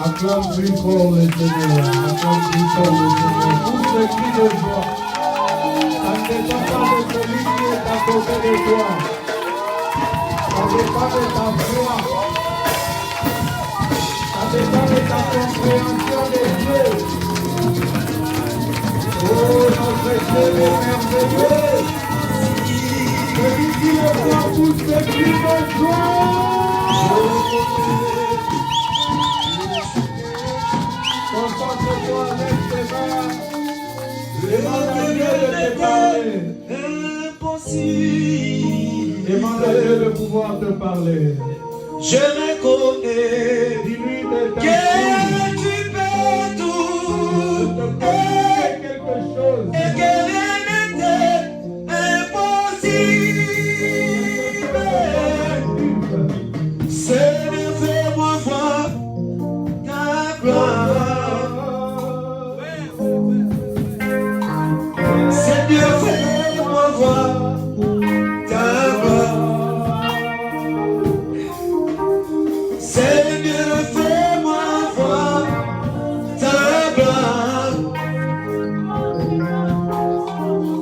Acclame plus fort le Seigneur, acclame plus fort le Seigneur. Tous ceux qui le voient, ça ne dépend pas de celui qui est à côté de toi. Ça dépend de ta foi. Ça dépend de ta compréhension des Dieu. Oh, notre Dieu est merveilleux. Celui qui le voit, tous ceux qui le voient. Concentre-toi avec tes mains. Demande à Dieu de te parler. Impossible. Demande à Dieu de pouvoir te parler. Je reconnais. Dis-lui de que tu peux tout. quelque chose. Et que rien n'était impossible. Seigneur, fais-moi voir ta gloire. Seigneur, fais-moi voir ta gloire. Seigneur, fais-moi voir ta gloire.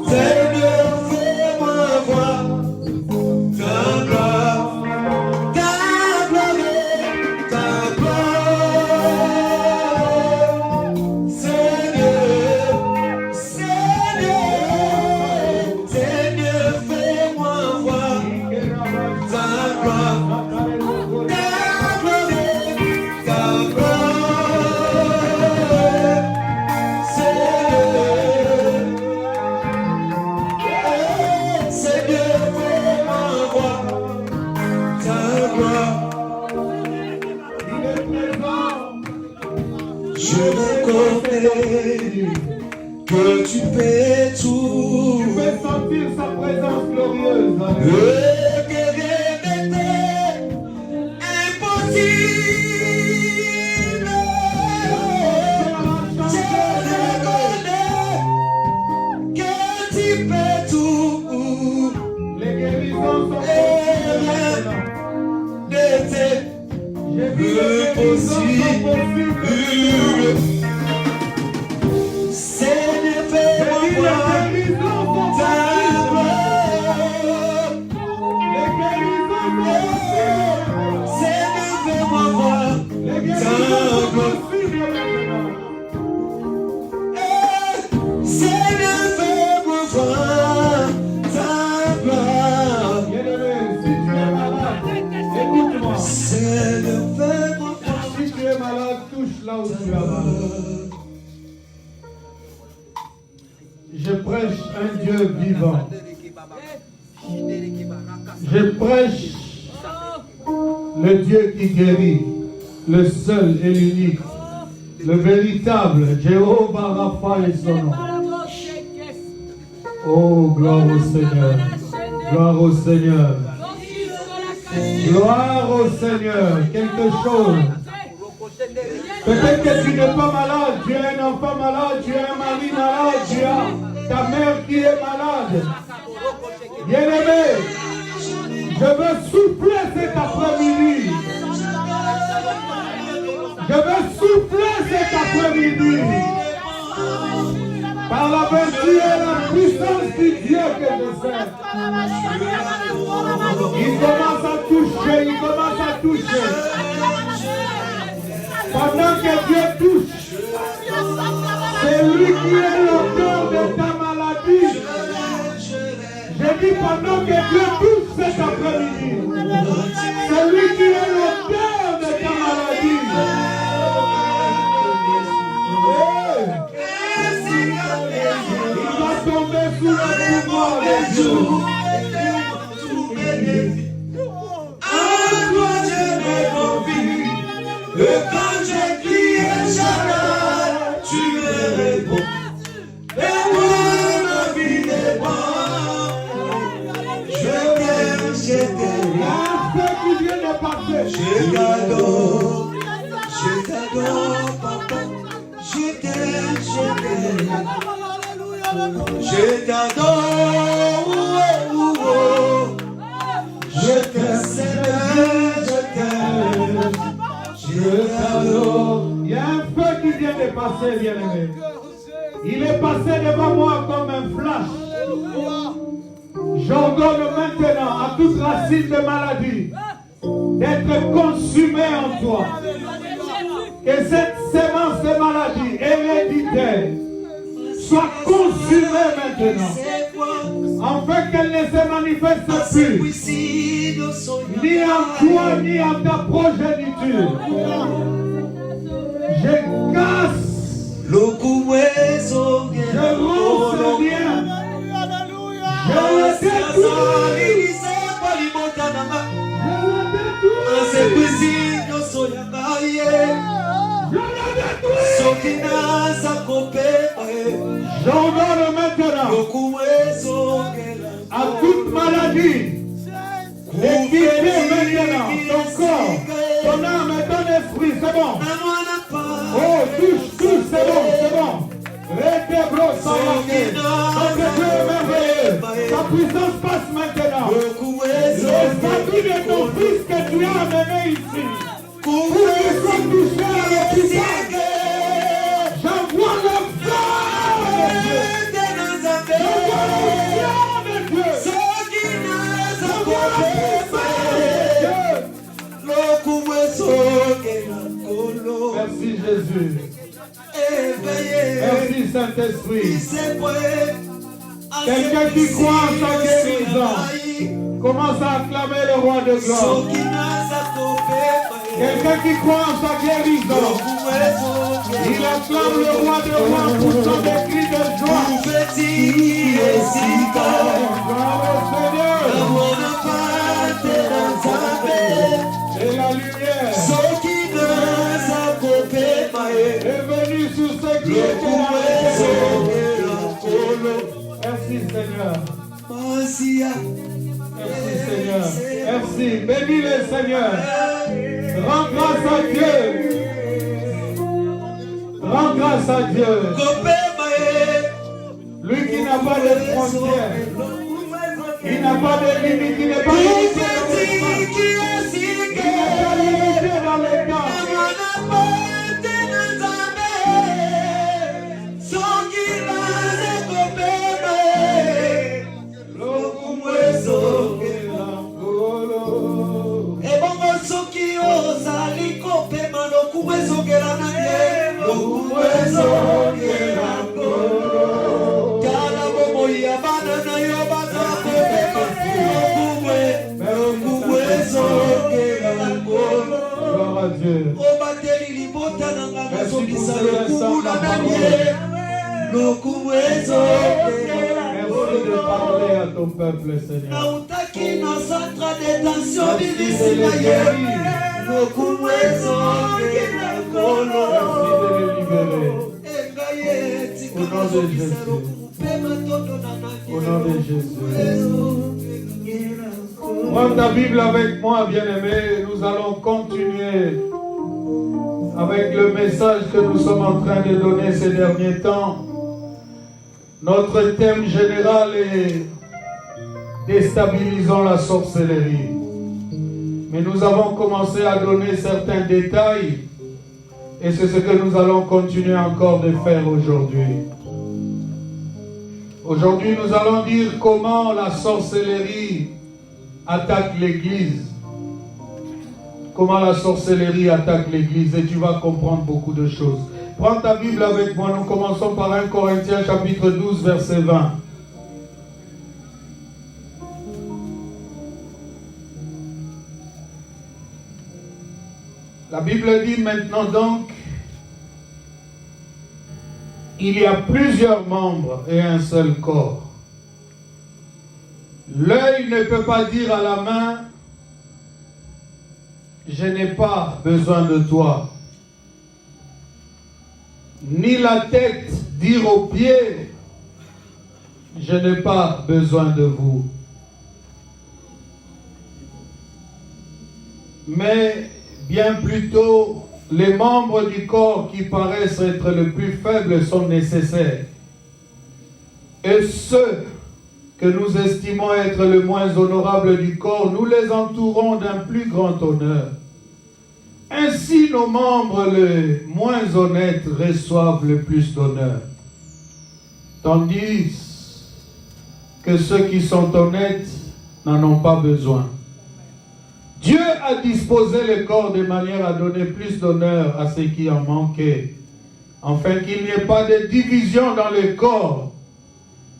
Seigneur, fais-moi voir ta gloire. Ta gloire, ta gloire. Seigneur, Seigneur, Seigneur, fais-moi voir ta gloire. Je reconnais que tu fais tout. Tu peux sentir sa présence glorieuse. Que rien n'était impossible. Je reconnais que tu fais tout. Les guérisons sont N'était impossible. Seigneur, fais-moi voir ta gloire. Seigneur, fais-moi voir ta gloire. touche là où tu as mal. Je prêche un Dieu vivant. Je prêche le Dieu qui guérit, le seul et l'unique, le véritable, Jéhovah Rapha est son nom. Oh, gloire au Seigneur. Gloire au Seigneur. Gloire au Seigneur. Quelque chose. Peut-être que tu n'es pas malade, tu as un enfant malade, tu as un mari malade, tu as ta mère qui est malade. Bien-aimé, je veux souffler cet après-midi. Je veux souffler cet après-midi. Par la vertu et la puissance du Dieu que je sers. Il commence à toucher, il commence à toucher. Pendant que Dieu touche, c'est lui qui est l'auteur de ta maladie. J'ai dit pendant que Dieu touche cet après-midi, c'est lui qui est l'auteur de ta maladie. Il va tomber sous le pouvoir de Dieu. À toi je me confie. Et quand j'ai crié Shaddai, tu me réponds. Et moi, ma vie dépend. Je t'aime, je t'aime. Qui vient de passer. Je t'adore, papa. Je t'aime, je t'aime. Je t'adore, je t'aime, Seigneur, je t'aime. Je t'adore. Il y a un feu qui vient de passer, bien-aimé. Il est passé devant moi comme un flash. J'ordonne maintenant à toute racine de maladie d'être consumée en toi. Que cette sémence de maladie héréditaire soit consumée maintenant. Afin qu'elle ne se manifeste plus. Ni en toi, ni en ta progéniture. Je casse. Je romps ce lien. Je le détruis. J'ordonne maintenant à toute maladie de quitter maintenant ton corps, ton âme et ton esprit, c'est bon. Oh, touche, c'est bon, c'est bon. Rétébro, ça va. Notre Dieu est merveilleux. Ta puissance passe maintenant. Le statut de ton fils que tu as amené ici, pour qu'il soit touché à l'hôpital, j'envoie le feu de Dieu. J'envoie le feu de Dieu. J'envoie la puissance de Dieu. Merci Jésus. Merci Saint-Esprit. Quelqu'un qui croit en sa guérison commence à acclamer le roi de gloire. Quelqu'un qui croit en sa guérison, il acclame le roi de gloire pour son cri de joie. Gloire au Seigneur. Et la lumière est venue sur ce qui était là. Merci Seigneur. Merci Seigneur. Merci. Bénis le Seigneur. Rends grâce à Dieu. Rends grâce à Dieu. Lui qui n'a pas de frontières. Il n'a pas de limite. Il n'est pas limité dans les temps. Merci pour ce instant de parole. Merci de parler à ton peuple, Seigneur. Merci de les guérir. Merci de les libérer. Au nom de Jésus. Au nom de Jésus. Prends ta Bible avec moi, bien-aimé. Nous allons continuer avec le message que nous sommes en train de donner ces derniers temps. Notre thème général est déstabilisons la sorcellerie. Mais nous avons commencé à donner certains détails et c'est ce que nous allons continuer encore de faire aujourd'hui. Aujourd'hui, nous allons dire comment la sorcellerie attaque l'Église. Comment la sorcellerie attaque l'Église et tu vas comprendre beaucoup de choses. Prends ta Bible avec moi, nous commençons par 1 Corinthiens chapitre 12 verset 20. La Bible dit maintenant donc, il y a plusieurs membres et un seul corps. L'œil ne peut pas dire à la main, je n'ai pas besoin de toi. Ni la tête dire aux pieds, je n'ai pas besoin de vous. Mais bien plutôt, les membres du corps qui paraissent être les plus faibles sont nécessaires. Et ceux que nous estimons être le moins honorable du corps, nous les entourons d'un plus grand honneur. Ainsi, nos membres les moins honnêtes reçoivent le plus d'honneur. Tandis que ceux qui sont honnêtes n'en ont pas besoin. Dieu a disposé le corps de manière à donner plus d'honneur à ceux qui en manquaient, afin qu'il n'y ait pas de division dans le corps,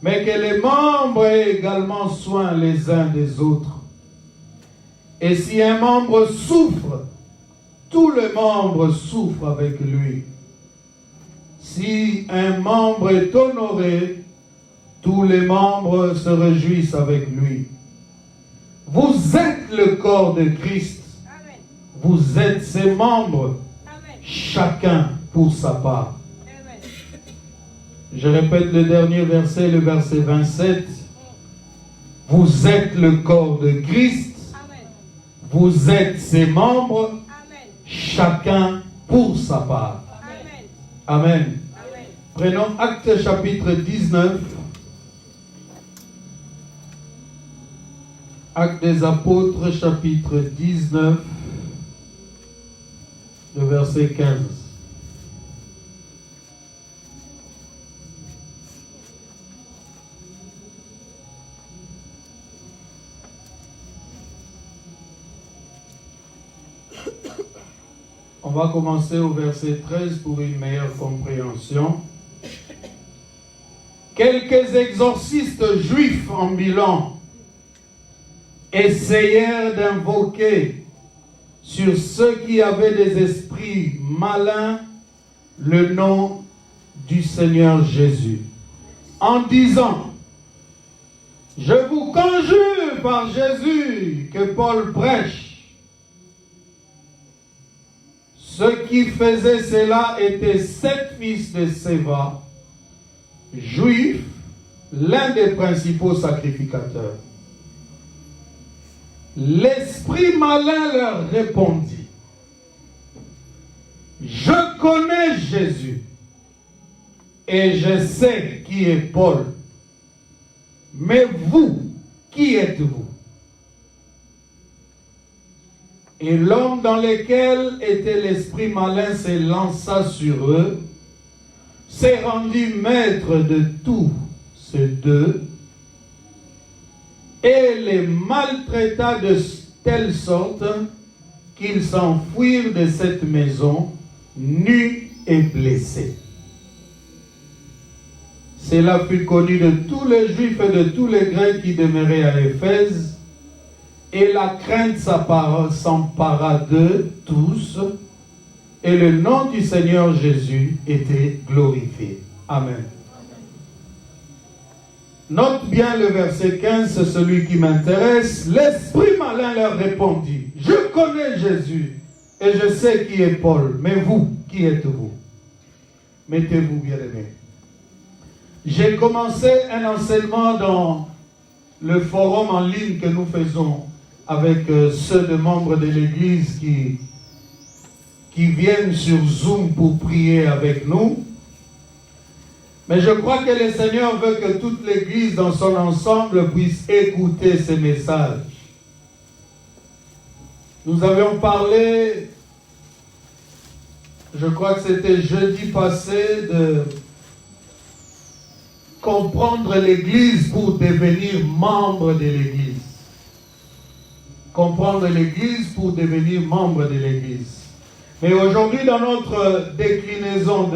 mais que les membres aient également soin les uns des autres. Et si un membre souffre, tous les membres souffrent avec lui. Si un membre est honoré, tous les membres se réjouissent avec lui. Vous êtes le corps de Christ. Amen. Vous êtes ses membres. Amen. Chacun pour sa part. Amen. Je répète le dernier verset, le verset 27. Vous êtes le corps de Christ. Amen. Vous êtes ses membres. Amen. Chacun pour sa part. Amen. Amen. Amen. Prenons Actes chapitre 19. Actes des Apôtres, chapitre 19, le verset 15. On va commencer au verset 13 pour une meilleure compréhension. Quelques exorcistes juifs en Milan essayèrent d'invoquer sur ceux qui avaient des esprits malins le nom du Seigneur Jésus, en disant, je vous conjure par Jésus que Paul prêche. Ceux qui faisaient cela étaient 7 fils de Séva, juifs, l'un des principaux sacrificateurs. L'esprit malin leur répondit, je connais Jésus et je sais qui est Paul, mais vous, qui êtes-vous? Et l'homme dans lequel était l'esprit malin s'élança sur eux, s'est rendu maître de tous ces deux, et les maltraita de telle sorte qu'ils s'enfuirent de cette maison, nus et blessés. Cela fut connu de tous les Juifs et de tous les Grecs qui demeuraient à Éphèse, et la crainte s'empara d'eux tous, et le nom du Seigneur Jésus était glorifié. Amen. Note bien le verset 15, c'est celui qui m'intéresse. L'esprit malin leur répondit, je connais Jésus et je sais qui est Paul, mais vous, qui êtes-vous? Mettez-vous, bien-aimés. J'ai commencé un enseignement dans le forum en ligne que nous faisons avec ceux de membres de l'Église qui viennent sur Zoom pour prier avec nous. Mais je crois que le Seigneur veut que toute l'Église dans son ensemble puisse écouter ces messages. Nous avions parlé, je crois que c'était jeudi passé, de comprendre l'Église pour devenir membre de l'Église. Comprendre l'Église pour devenir membre de l'Église. Mais aujourd'hui, dans notre déclinaison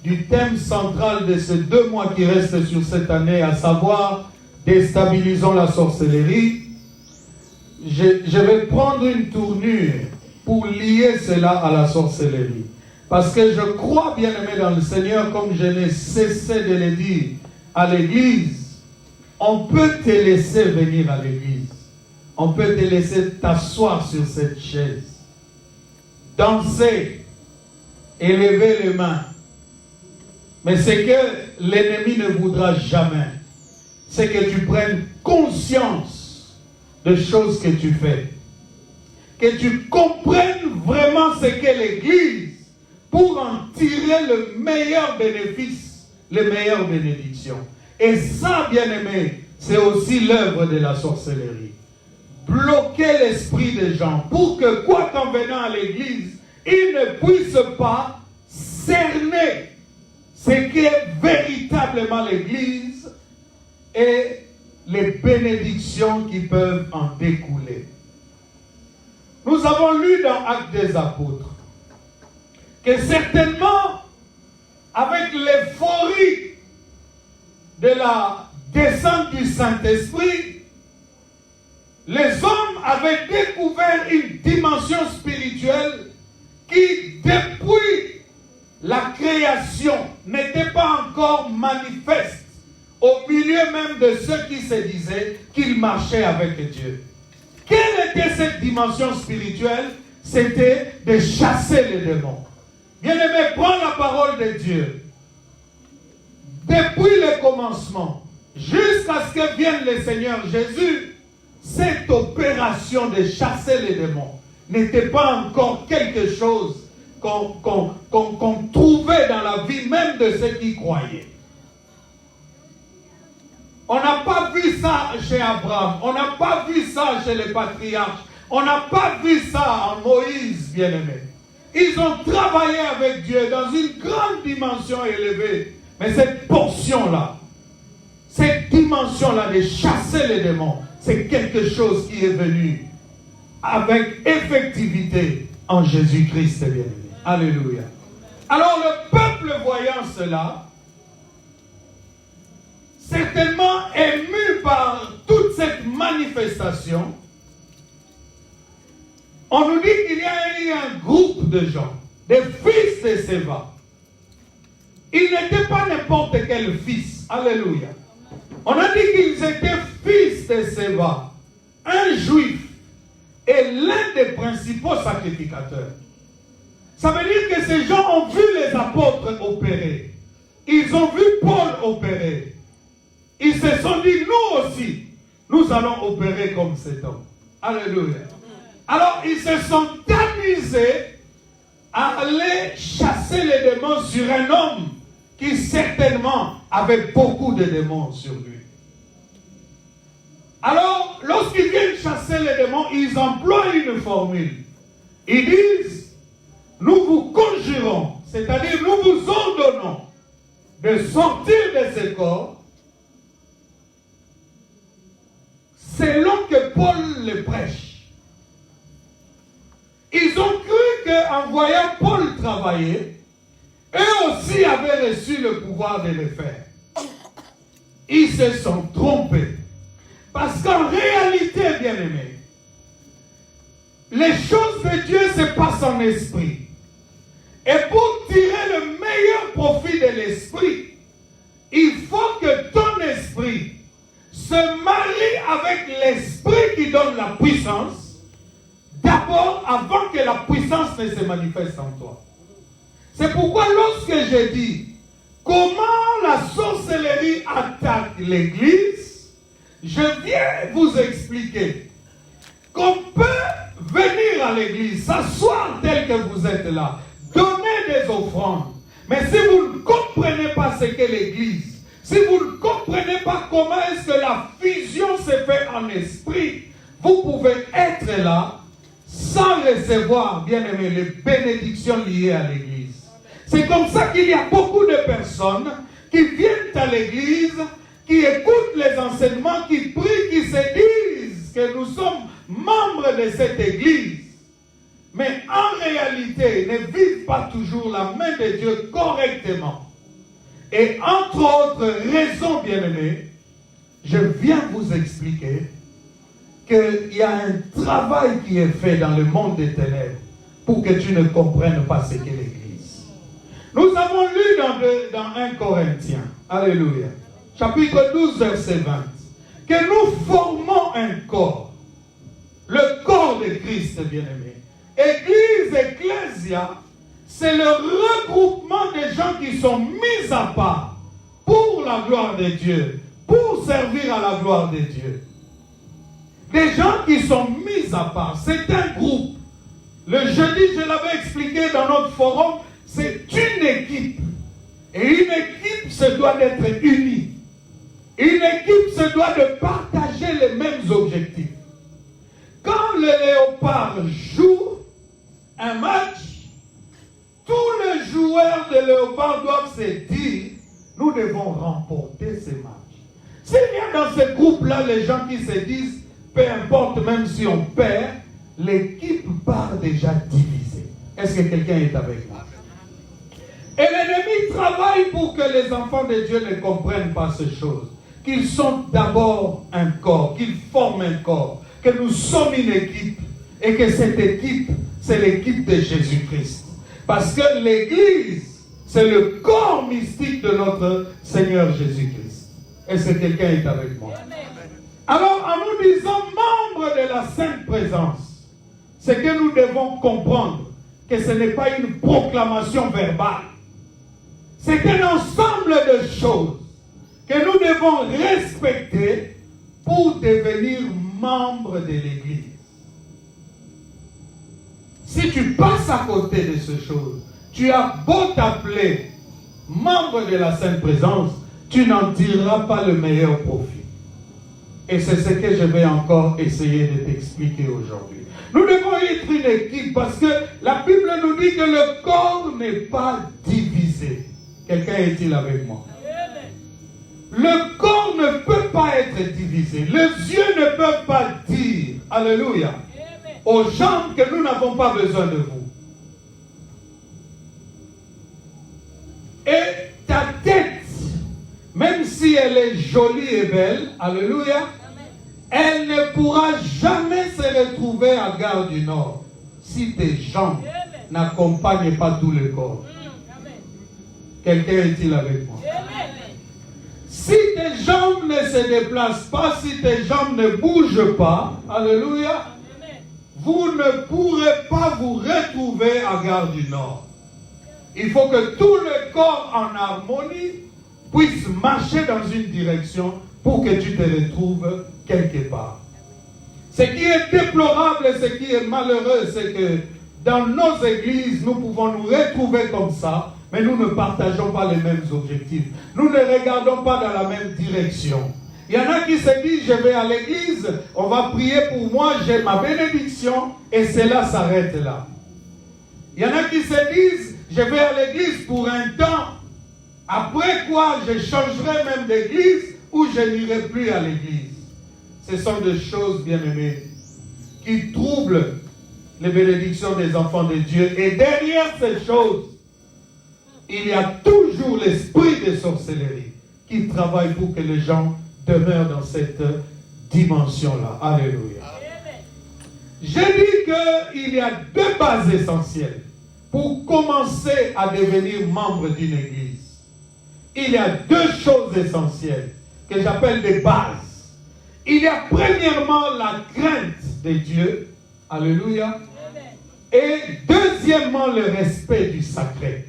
du thème central de ces 2 mois qui restent sur cette année, à savoir déstabilisons la sorcellerie, je vais prendre une tournure pour lier cela à la sorcellerie. Parce que je crois, bien-aimé dans le Seigneur, comme je n'ai cessé de le dire à l'Église, on peut te laisser venir à l'Église. On peut te laisser t'asseoir sur cette chaise, danser, élever les mains. Mais ce que l'ennemi ne voudra jamais, c'est que tu prennes conscience des choses que tu fais. Que tu comprennes vraiment ce qu'est l'Église pour en tirer le meilleur bénéfice, les meilleures bénédictions. Et ça, bien-aimé, c'est aussi l'œuvre de la sorcellerie. Bloquer l'esprit des gens pour que, quoi qu'en venant à l'Église, ils ne puissent pas cerner ce qu'est véritablement l'Église et les bénédictions qui peuvent en découler. Nous avons lu dans Actes des Apôtres que certainement, avec l'euphorie de la descente du Saint-Esprit, les hommes avaient découvert une dimension spirituelle qui, depuis la création, n'était pas encore manifeste au milieu même de ceux qui se disaient qu'ils marchaient avec Dieu. Quelle était cette dimension spirituelle? C'était de chasser les démons. Bien-aimé, prends la parole de Dieu. Depuis le commencement, jusqu'à ce que vienne le Seigneur Jésus, cette opération de chasser les démons n'était pas encore quelque chose qu'on trouvait dans la vie même de ceux qui croyaient. On n'a pas vu ça chez Abraham, on n'a pas vu ça chez les patriarches, on n'a pas vu ça en Moïse, bien-aimé. Ils ont travaillé avec Dieu dans une grande dimension élevée. Mais cette portion-là, cette dimension-là de chasser les démons, c'est quelque chose qui est venu avec effectivité en Jésus-Christ, bien-aimé. Alléluia. Alors le peuple voyant cela, certainement ému par toute cette manifestation, on nous dit qu'il y a eu un groupe de gens, des fils de Séva. Ils n'étaient pas n'importe quel fils. Alléluia. On a dit qu'ils étaient fils de Séva, un juif et l'un des principaux sacrificateurs. Ça veut dire que ces gens ont vu les apôtres opérer. Ils ont vu Paul opérer. Ils se sont dit, nous aussi, nous allons opérer comme cet homme. Alléluia. Alors, ils se sont amusés à aller chasser les démons sur un homme qui certainement avait beaucoup de démons sur lui. Alors, lorsqu'ils viennent chasser les démons, ils emploient une formule. Ils disent, nous vous conjurons, c'est-à-dire nous vous ordonnons de sortir de ce corps selon que Paul le prêche. Ils ont cru qu'en voyant Paul travailler, eux aussi avaient reçu le pouvoir de le faire. Ils se sont trompés. Parce qu'en réalité, bien-aimés, les choses de Dieu se passent en esprit. Et pour tirer le meilleur profit de l'esprit, il faut que ton esprit se marie avec l'esprit qui donne la puissance, d'abord avant que la puissance ne se manifeste en toi. C'est pourquoi lorsque je dis comment la sorcellerie attaque l'Église, je viens vous expliquer qu'on peut venir à l'Église, s'asseoir tel que vous êtes là, donner des offrandes. Mais si vous ne comprenez pas ce qu'est l'Église, si vous ne comprenez pas comment est-ce que la fusion se fait en esprit, vous pouvez être là sans recevoir, bien aimé, les bénédictions liées à l'Église. C'est comme ça qu'il y a beaucoup de personnes qui viennent à l'Église, qui écoutent les enseignements, qui prient, qui se disent que nous sommes membres de cette Église. Mais en réalité, ne vivent pas toujours la main de Dieu correctement. Et entre autres raisons, bien-aimés, je viens vous expliquer qu'il y a un travail qui est fait dans le monde des ténèbres pour que tu ne comprennes pas ce qu'est l'Église. Nous avons lu dans 1 Corinthiens, alléluia, chapitre 12, verset 20, que nous formons un corps, le corps de Christ, bien-aimé. Église, ecclésia, c'est le regroupement des gens qui sont mis à part pour la gloire de Dieu, pour servir à la gloire de Dieu. Des gens qui sont mis à part, c'est un groupe. Le jeudi, je l'avais expliqué dans notre forum, c'est une équipe. Et une équipe se doit d'être unie. Une équipe se doit de partager les mêmes objectifs. Quand le léopard joue un match, tous les joueurs de léopard doivent se dire, nous devons remporter ce match. S'il y a dans ce groupe-là les gens qui se disent, peu importe même si on perd, l'équipe part déjà divisée. Est-ce que quelqu'un est avec moi? Et l'ennemi travaille pour que les enfants de Dieu ne comprennent pas ces choses. Qu'ils sont d'abord un corps, qu'ils forment un corps, que nous sommes une équipe et que cette équipe, c'est l'équipe de Jésus-Christ. Parce que l'Église, c'est le corps mystique de notre Seigneur Jésus-Christ. Est-ce que quelqu'un est avec moi? Alors, en nous disant membres de la Sainte Présence, c'est que nous devons comprendre que ce n'est pas une proclamation verbale. C'est un ensemble de choses que nous devons respecter pour devenir membres de l'Église. Si tu passes à côté de ces choses, tu as beau t'appeler membre de la Sainte Présence, tu n'en tireras pas le meilleur profit. Et c'est ce que je vais encore essayer de t'expliquer aujourd'hui. Nous devons être une équipe parce que la Bible nous dit que le corps n'est pas divisé. Quelqu'un est-il avec moi? Le corps ne peut pas être divisé. Les yeux ne peuvent pas dire, alléluia, aux jambes que nous n'avons pas besoin de vous. Et ta tête, même si elle est jolie et belle, alléluia, elle ne pourra jamais se retrouver à Gare du Nord si tes jambes n'accompagnent pas tout le corps. Quelqu'un est-il avec moi? Si tes jambes ne se déplacent pas, si tes jambes ne bougent pas, alléluia, vous ne pourrez pas vous retrouver à Gare du Nord. Il faut que tout le corps en harmonie puisse marcher dans une direction pour que tu te retrouves quelque part. Ce qui est déplorable et ce qui est malheureux, c'est que dans nos églises, nous pouvons nous retrouver comme ça, mais nous ne partageons pas les mêmes objectifs. Nous ne regardons pas dans la même direction. Il y en a qui se disent, je vais à l'église, on va prier pour moi, j'ai ma bénédiction, et cela s'arrête là. Il y en a qui se disent, je vais à l'église pour un temps, après quoi je changerai même d'église, ou je n'irai plus à l'église. Ce sont des choses, bien-aimées, qui troublent les bénédictions des enfants de Dieu. Et derrière ces choses, il y a toujours l'esprit de sorcellerie qui travaille pour que les gens demeurent dans cette dimension-là. Alléluia. J'ai dit qu'il y a deux bases essentielles pour commencer à devenir membre d'une église, il y a deux choses essentielles que j'appelle des bases. Il y a premièrement la crainte de Dieu. Alléluia. Et deuxièmement, le respect du sacré.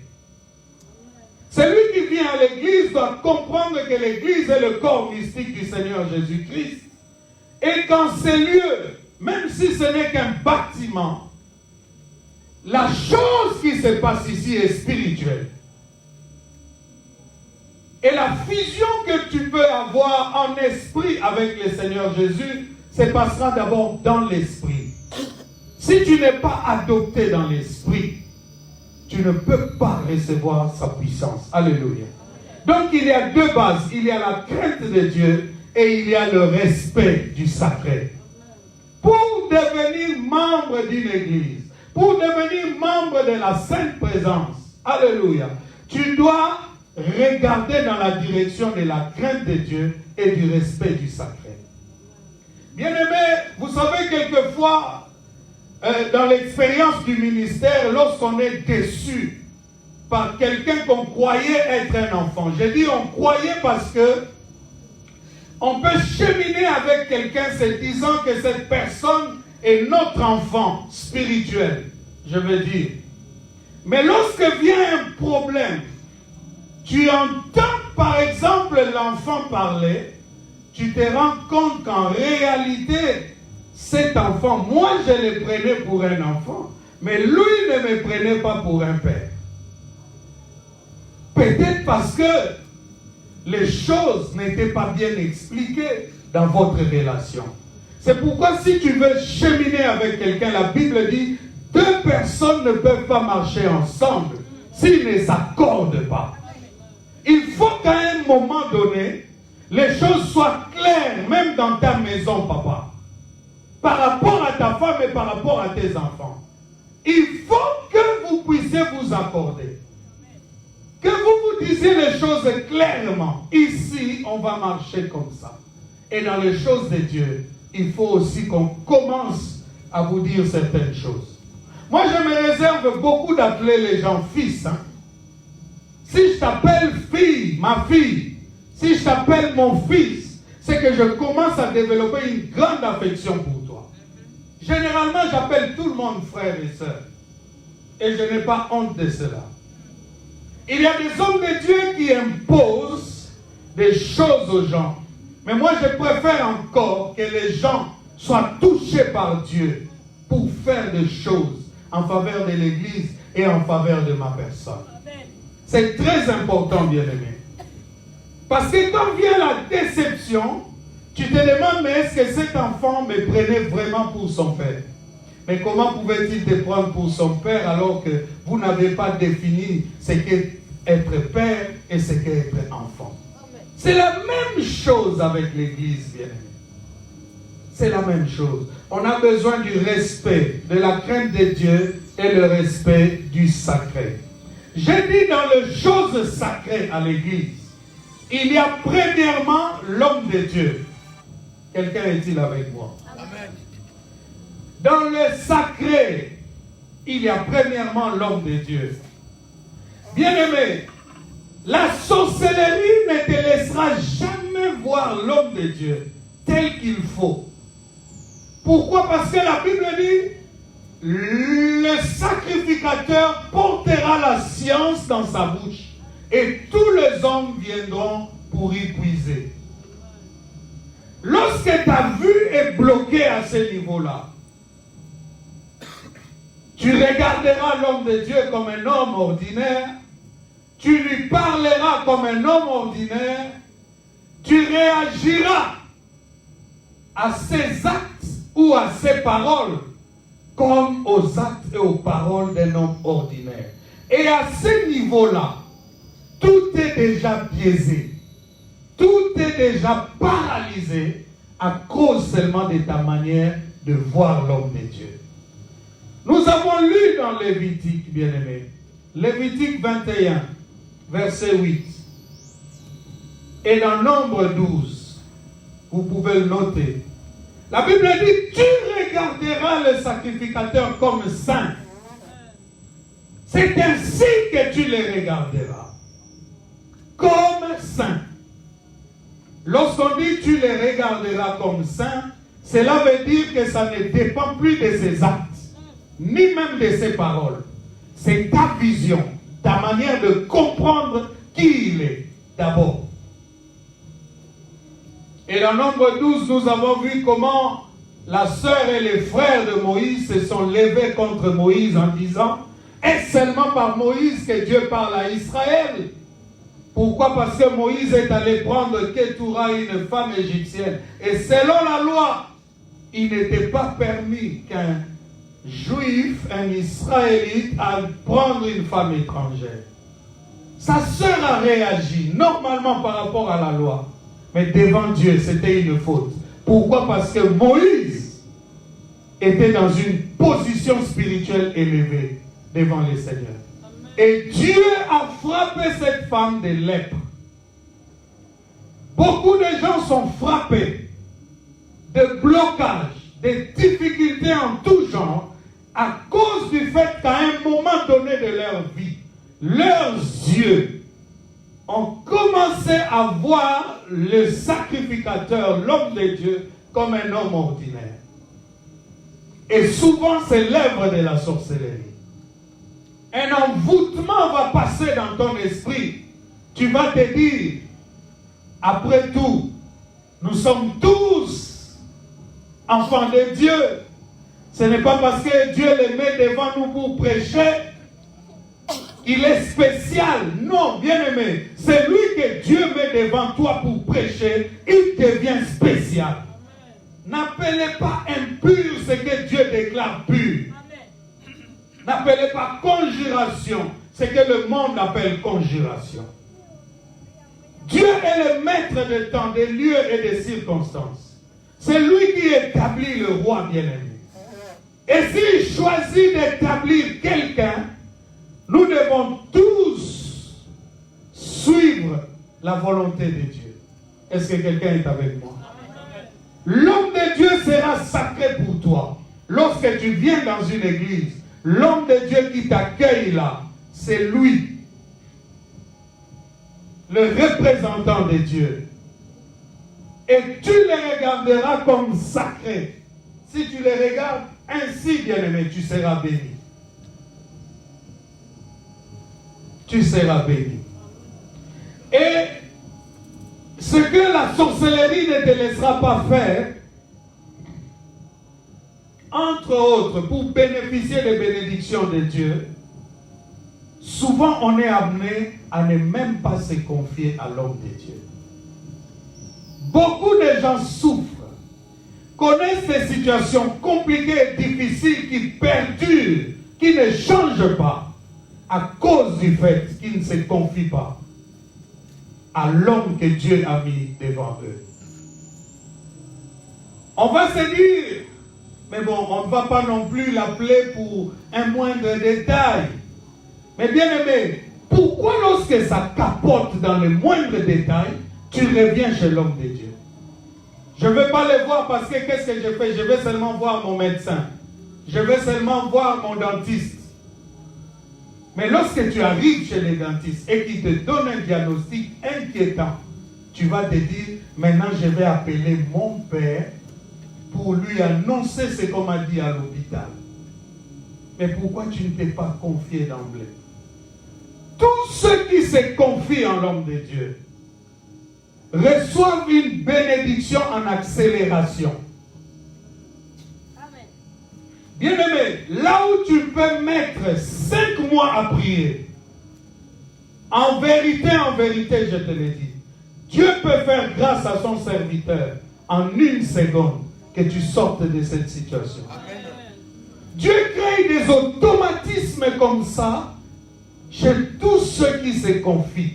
Celui qui vient à l'église doit comprendre que l'église est le corps mystique du Seigneur Jésus-Christ. Et qu'en ces lieux, même si ce n'est qu'un bâtiment, la chose qui se passe ici est spirituelle. Et la fusion que tu peux avoir en esprit avec le Seigneur Jésus se passera d'abord dans l'esprit. Si tu n'es pas adopté dans l'esprit, tu ne peux pas recevoir sa puissance. Alléluia. Donc il y a deux bases. Il y a la crainte de Dieu et il y a le respect du sacré. Pour devenir membre d'une église, pour devenir membre de la Sainte Présence, alléluia, tu dois regarder dans la direction de la crainte de Dieu et du respect du sacré. Bien-aimés, vous savez, quelquefois, dans l'expérience du ministère, lorsqu'on est déçu par quelqu'un qu'on croyait être un enfant, je dis on croyait parce que on peut cheminer avec quelqu'un se disant que cette personne est notre enfant spirituel, je veux dire. Mais lorsque vient un problème, tu entends par exemple l'enfant parler, tu te rends compte qu'en réalité, cet enfant, moi je le prenais pour un enfant, mais lui ne me prenait pas pour un père. Peut-être parce que les choses n'étaient pas bien expliquées dans votre relation. C'est pourquoi si tu veux cheminer avec quelqu'un, la Bible dit, deux personnes ne peuvent pas marcher ensemble s'ils ne s'accordent pas. Il faut qu'à un moment donné, les choses soient claires, même dans ta maison, papa. Par rapport à ta femme et par rapport à tes enfants. Il faut que vous puissiez vous accorder. Que vous vous disiez les choses clairement. Ici, on va marcher comme ça. Et dans les choses de Dieu, il faut aussi qu'on commence à vous dire certaines choses. Moi, je me réserve beaucoup d'appeler les gens fils. Si je t'appelle fille, ma fille, si je t'appelle mon fils, c'est que je commence à développer une grande affection pour toi. Généralement, j'appelle tout le monde frère et sœur. Et je n'ai pas honte de cela. Il y a des hommes de Dieu qui imposent des choses aux gens. Mais moi, je préfère encore que les gens soient touchés par Dieu pour faire des choses en faveur de l'Église et en faveur de ma personne. C'est très important, bien-aimé. Parce que quand vient la déception, tu te demandes, mais est-ce que cet enfant me prenait vraiment pour son père? Mais comment pouvait-il te prendre pour son père alors que vous n'avez pas défini ce qu'est être père et ce qu'est être enfant? C'est la même chose avec l'Église, bien-aimé. C'est la même chose. On a besoin du respect, de la crainte de Dieu et le respect du sacré. J'ai dit dans les choses sacrées à l'Église, il y a premièrement l'homme de Dieu. Quelqu'un est-il avec moi? Amen. Dans le sacré, il y a premièrement l'homme de Dieu. Bien-aimé, la sorcellerie ne te laissera jamais voir l'homme de Dieu tel qu'il faut. Pourquoi? Parce que la Bible dit, le sacrificateur portera la science dans sa bouche et tous les hommes viendront pour y puiser. Lorsque ta vue est bloquée à ce niveau-là, tu regarderas l'homme de Dieu comme un homme ordinaire, tu lui parleras comme un homme ordinaire, tu réagiras à ses actes ou à ses paroles comme aux actes et aux paroles d'un homme ordinaire. Et à ce niveau-là, tout est déjà biaisé. Tout est déjà paralysé à cause seulement de ta manière de voir l'homme de Dieu. Nous avons lu dans Lévitique, bien-aimé, Lévitique 21, verset 8. Et dans Nombre 12, vous pouvez le noter. La Bible dit, tu regarderas le sacrificateur comme saint. C'est ainsi que tu les regarderas. Comme saints. Lorsqu'on dit tu les regarderas comme saints, cela veut dire que ça ne dépend plus de ses actes, ni même de ses paroles. C'est ta vision, ta manière de comprendre qui il est, d'abord. Et dans Nombre 12, nous avons vu comment la sœur et les frères de Moïse se sont levés contre Moïse en disant, est-ce seulement par Moïse que Dieu parle à Israël? Pourquoi? Parce que Moïse est allé prendre Ketura, une femme égyptienne. Et selon la loi, il n'était pas permis qu'un juif, un israélite, aille prendre une femme étrangère. Sa sœur a réagi normalement par rapport à la loi. Mais devant Dieu, c'était une faute. Pourquoi? Parce que Moïse était dans une position spirituelle élevée devant le Seigneur. Et Dieu a frappé cette femme de lèpre. Beaucoup de gens sont frappés de blocages, de difficultés en tout genre à cause du fait qu'à un moment donné de leur vie, leurs yeux ont commencé à voir le sacrificateur, l'homme de Dieu, comme un homme ordinaire. Et souvent, c'est l'œuvre de la sorcellerie. Un envoûtement va passer dans ton esprit. Tu vas te dire, après tout, nous sommes tous enfants de Dieu. Ce n'est pas parce que Dieu les met devant nous pour prêcher, il est spécial. Non, bien-aimé, c'est lui que Dieu met devant toi pour prêcher, il devient spécial. N'appelez pas impur ce que Dieu déclare pur. N'appelez pas conjuration ce que le monde appelle conjuration. Dieu est le maître de temps, des lieux et des circonstances. C'est lui qui établit le roi bien-aimé. Et s'il choisit d'établir quelqu'un, nous devons tous suivre la volonté de Dieu. Est-ce que quelqu'un est avec moi? L'homme de Dieu sera sacré pour toi. Lorsque tu viens dans une église, l'homme de Dieu qui t'accueille là, c'est lui, le représentant de Dieu. Et tu les regarderas comme sacrés. Si tu les regardes ainsi, bien-aimé, tu seras béni. Tu seras béni. Et ce que la sorcellerie ne te laissera pas faire, entre autres, pour bénéficier des bénédictions de Dieu, souvent on est amené à ne même pas se confier à l'homme de Dieu. Beaucoup de gens souffrent, connaissent des situations compliquées et difficiles qui perdurent, qui ne changent pas, à cause du fait qu'ils ne se confient pas à l'homme que Dieu a mis devant eux. On va se dire, mais bon, on ne va pas non plus l'appeler pour un moindre détail. Mais bien aimé, pourquoi lorsque ça capote dans les moindres détails, tu reviens chez l'homme de Dieu? Je ne vais pas le voir parce que qu'est-ce que je fais? Je vais seulement voir mon médecin. Je vais seulement voir mon dentiste. Mais lorsque tu arrives chez les dentistes et qu'ils te donnent un diagnostic inquiétant, tu vas te dire, maintenant je vais appeler mon père pour lui annoncer ce qu'on m'a dit à l'hôpital. Mais pourquoi tu ne t'es pas confié d'emblée? Tous ceux qui se confient en l'homme de Dieu reçoivent une bénédiction en accélération. Amen. Bien-aimé, là où tu peux mettre 5 mois à prier, en vérité, je te le dis, Dieu peut faire grâce à son serviteur en 1 seconde que tu sortes de cette situation. Amen. Dieu crée des automatismes comme ça chez tous ceux qui se confient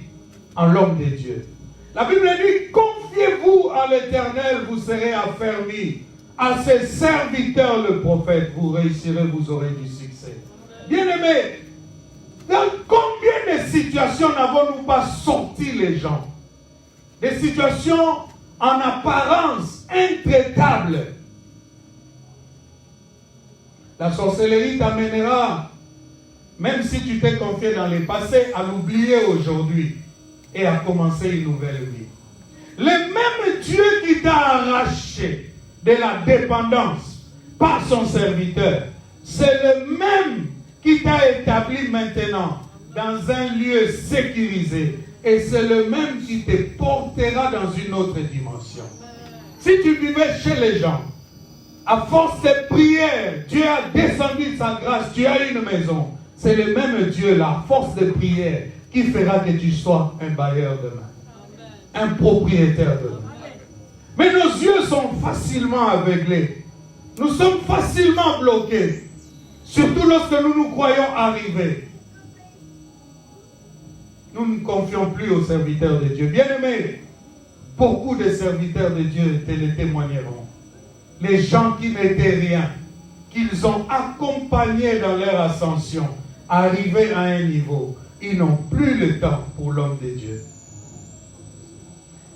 en l'homme de Dieu. La Bible dit, confiez-vous à l'Éternel, vous serez affermis. À ses serviteurs, le prophète, vous réussirez, vous aurez du succès. Bien-aimés, dans combien de situations n'avons-nous pas sorti les gens? Des situations en apparence intraitables. La sorcellerie t'amènera même si tu t'es confié dans les passés, à l'oublier aujourd'hui et à commencer une nouvelle vie. Le même Dieu qui t'a arraché de la dépendance par son serviteur, c'est le même qui t'a établi maintenant dans un lieu sécurisé. Et c'est le même qui te portera dans une autre dimension. Si tu vivais chez les gens, à force de prière, Dieu a descendu sa grâce, tu as une maison. C'est le même Dieu, la force de prière, qui fera que tu sois un bailleur demain, un propriétaire demain. Mais nos yeux sont facilement aveuglés. Nous sommes facilement bloqués. Surtout lorsque nous nous croyons arriver. Nous ne confions plus aux serviteurs de Dieu. Bien-aimés, beaucoup de serviteurs de Dieu te le témoigneront. Les gens qui n'étaient rien, qu'ils ont accompagnés dans leur ascension, arrivés à un niveau, ils n'ont plus le temps pour l'homme de Dieu.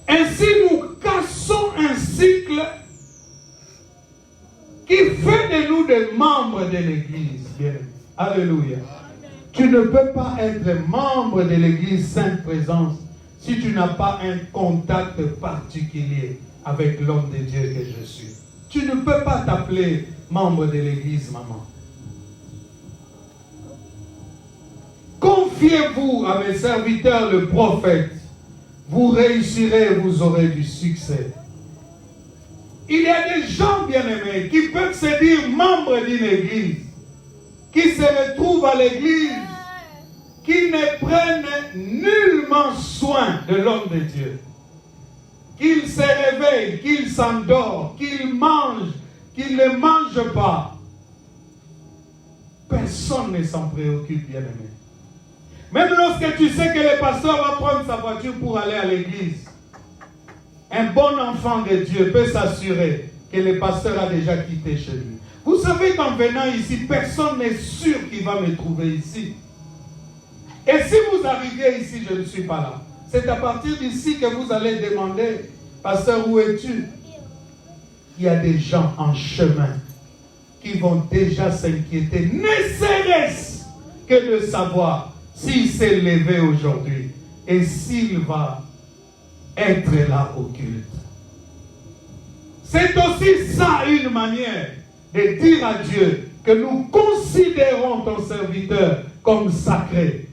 Ainsi, nous cassons un cycle qui fait de nous des membres de l'Église. Bien. Alléluia. Tu ne peux pas être membre de l'Église Sainte Présence si tu n'as pas un contact particulier avec l'homme de Dieu que je suis. Tu ne peux pas t'appeler membre de l'Église, maman. Confiez-vous à mes serviteurs, le prophète. Vous réussirez, vous aurez du succès. Il y a des gens bien-aimés qui peuvent se dire membres d'une église, qui se retrouvent à l'église, qui ne prennent nullement soin de l'homme de Dieu. Qu'il se réveille, qu'il s'endort, qu'il mange, qu'il ne mange pas. Personne ne s'en préoccupe, bien-aimé. Même lorsque tu sais que le pasteur va prendre sa voiture pour aller à l'église, un bon enfant de Dieu peut s'assurer que le pasteur a déjà quitté chez lui. Vous savez qu'en venant ici, personne n'est sûr qu'il va me trouver ici. Et si vous arrivez ici, je ne suis pas là. C'est à partir d'ici que vous allez demander, pasteur, où es-tu? Il y a des gens en chemin qui vont déjà s'inquiéter, ne serait-ce que de savoir s'il s'est levé aujourd'hui et s'il va être là au culte. C'est aussi ça une manière de dire à Dieu que nous considérons ton serviteur comme sacré.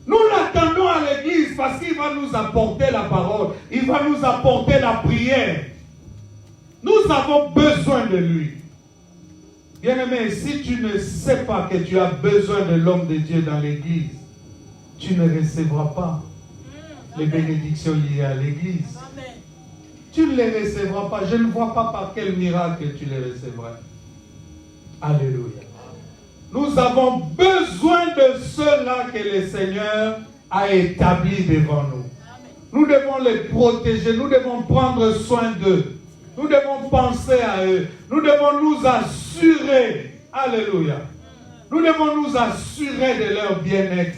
Nous l'attendons à l'église parce qu'il va nous apporter la parole, il va nous apporter la prière. Nous avons besoin de lui. Bien-aimé, si tu ne sais pas que tu as besoin de l'homme de Dieu dans l'église, tu ne recevras pas les bénédictions liées à l'église. Tu ne les recevras pas. Je ne vois pas par quel miracle tu les recevras. Alléluia. Nous avons besoin de ceux-là que le Seigneur a établis devant nous. Nous devons les protéger. Nous devons prendre soin d'eux. Nous devons penser à eux. Nous devons nous assurer. Alléluia. Nous devons nous assurer de leur bien-être.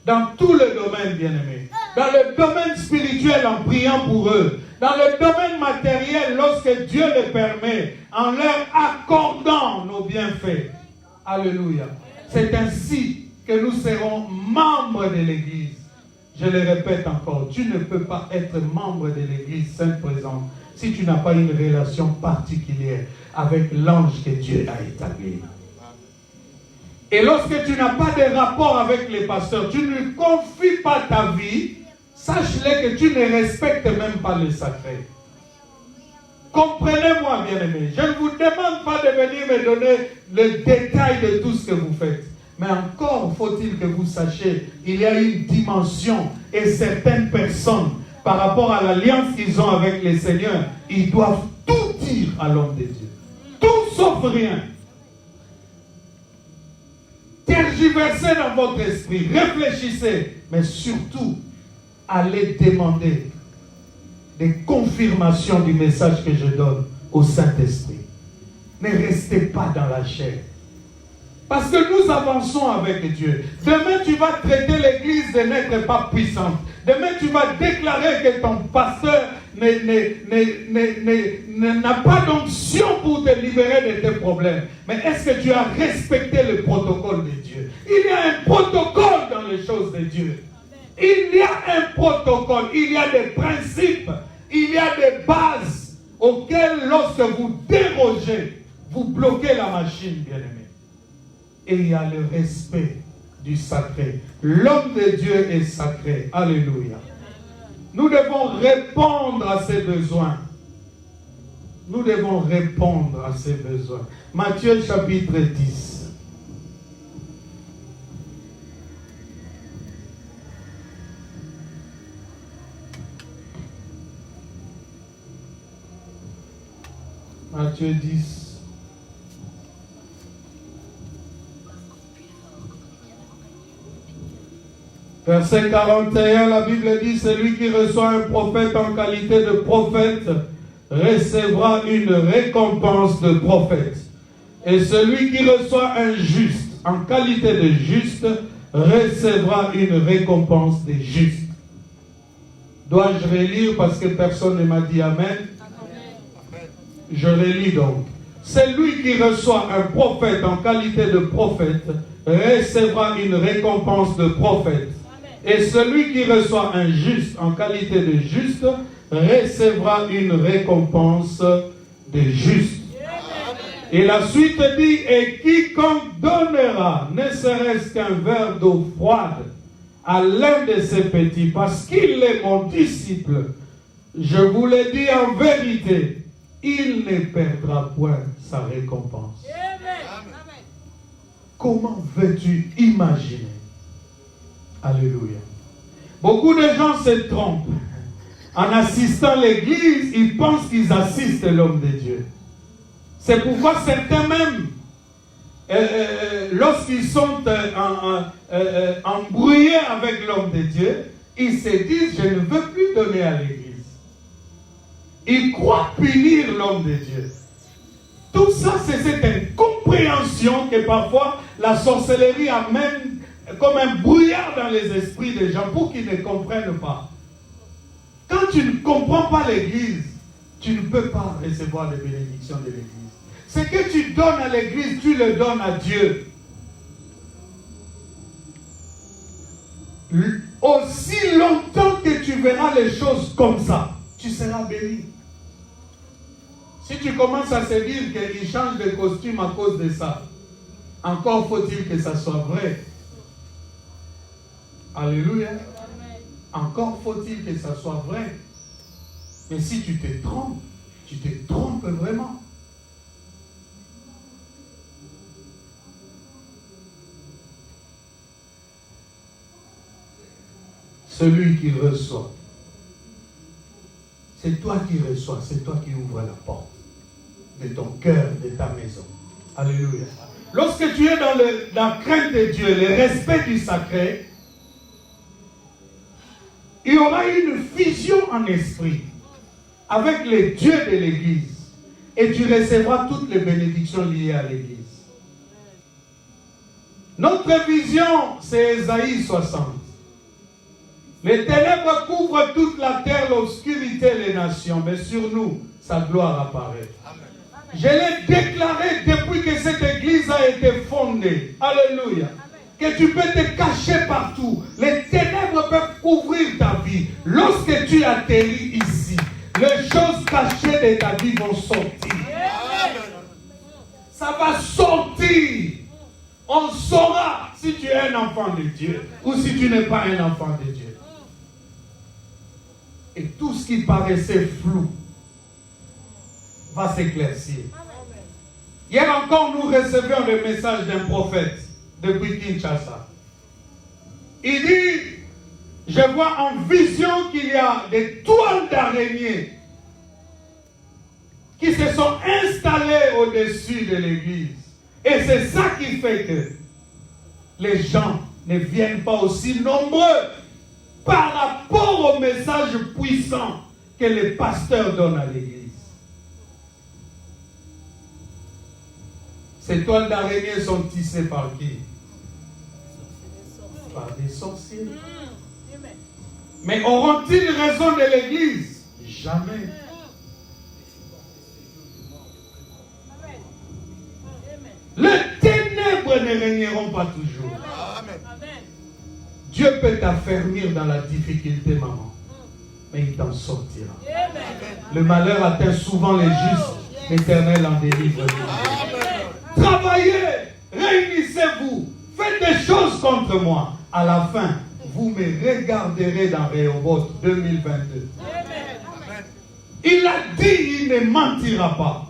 Dans tout le domaine, bien-aimé. Dans le domaine spirituel, en priant pour eux. Dans le domaine matériel, lorsque Dieu le permet, en leur accordant nos bienfaits. Alléluia. C'est ainsi que nous serons membres de l'Église. Je le répète encore, tu ne peux pas être membre de l'Église Sainte Présente si tu n'as pas une relation particulière avec l'ange que Dieu a établi. Et lorsque tu n'as pas de rapport avec les pasteurs, tu ne confies pas ta vie, sache-le que tu ne respectes même pas le sacré. Comprenez-moi, bien-aimés. Je ne vous demande pas de venir me donner le détail de tout ce que vous faites. Mais encore faut-il que vous sachiez, il y a une dimension et certaines personnes, par rapport à l'alliance qu'ils ont avec le Seigneur, ils doivent tout dire à l'homme de Dieu. Tout sauf rien. Tergiversez dans votre esprit, réfléchissez, mais surtout, allez demander des confirmations du message que je donne au Saint-Esprit. Ne restez pas dans la chair. Parce que nous avançons avec Dieu. Demain, tu vas traiter l'église de n'être pas puissante. Demain, tu vas déclarer que ton pasteur n'a pas d'onction pour te libérer de tes problèmes. Mais est-ce que tu as respecté le protocole de Dieu? Il y a un protocole dans les choses de Dieu. Il y a un protocole, il y a des principes, il y a des bases auxquelles lorsque vous dérogez, vous bloquez la machine, bien-aimé. Et il y a le respect du sacré. L'homme de Dieu est sacré. Alléluia. Nous devons répondre à ses besoins. Nous devons répondre à ses besoins. Matthieu chapitre 10. Matthieu 10. Verset 41, la Bible dit, celui qui reçoit un prophète en qualité de prophète recevra une récompense de prophète. Et celui qui reçoit un juste en qualité de juste recevra une récompense de juste. Dois-je relire parce que personne ne m'a dit Amen? Je relis donc. Celui qui reçoit un prophète en qualité de prophète recevra une récompense de prophète. Et celui qui reçoit un juste en qualité de juste recevra une récompense de juste. Et la suite dit, et quiconque donnera ne serait-ce qu'un verre d'eau froide à l'un de ses petits, parce qu'il est mon disciple, je vous le dis en vérité, il ne perdra point sa récompense. Amen. Comment veux-tu imaginer? Alléluia. Beaucoup de gens se trompent. En assistant à l'église, ils pensent qu'ils assistent l'homme de Dieu. C'est pourquoi certains même, lorsqu'ils sont embrouillés avec l'homme de Dieu, ils se disent, je ne veux plus donner à l'église. Ils croient punir l'homme de Dieu. Tout ça, c'est cette incompréhension que parfois la sorcellerie amène comme un brouillard dans les esprits des gens pour qu'ils ne comprennent pas. Quand tu ne comprends pas l'église, tu ne peux pas recevoir les bénédictions de l'église. Ce que tu donnes à l'église, tu le donnes à Dieu. Aussi longtemps que tu verras les choses comme ça, tu seras béni. Si tu commences à se dire qu'il change de costume à cause de ça, encore faut-il que ça soit vrai. Alléluia. Encore faut-il que ça soit vrai. Mais si tu te trompes vraiment. Celui qui reçoit, c'est toi qui reçois, c'est toi qui ouvres la porte de ton cœur, de ta maison. Alléluia. Lorsque tu es dans la crainte de Dieu, le respect du sacré, il y aura une fusion en esprit avec les dieux de l'église et tu recevras toutes les bénédictions liées à l'église. Notre vision, c'est Ésaïe 60. Les ténèbres couvrent toute la terre, l'obscurité les nations, mais sur nous, sa gloire apparaît. Amen. Je l'ai déclaré depuis que cette église a été fondée. Alléluia. Que tu peux te cacher partout. Les ténèbres peuvent couvrir ta vie. Lorsque tu atterris ici, les choses cachées de ta vie vont sortir. Amen. Ça va sortir. On saura si tu es un enfant de Dieu ou si tu n'es pas un enfant de Dieu. Et tout ce qui paraissait flou va s'éclaircir. Hier encore, nous recevions le message d'un prophète depuis Kinshasa. Il dit, je vois en vision qu'il y a des toiles d'araignées qui se sont installées au-dessus de l'église. Et c'est ça qui fait que les gens ne viennent pas aussi nombreux par rapport au message puissant que les pasteurs donnent à l'église. Ces toiles d'araignée sont tissées par qui? Par des sorciers. Mais auront-ils raison de l'église? Jamais. Les ténèbres ne régneront pas toujours. Dieu peut t'affermir dans la difficulté, maman, mais il t'en sortira. Le malheur atteint souvent les justes, l'Éternel en délivre. Travaillez, réunissez-vous, faites des choses contre moi. À la fin, vous me regarderez dans Rehoboth 2022. Il a dit, il ne mentira pas.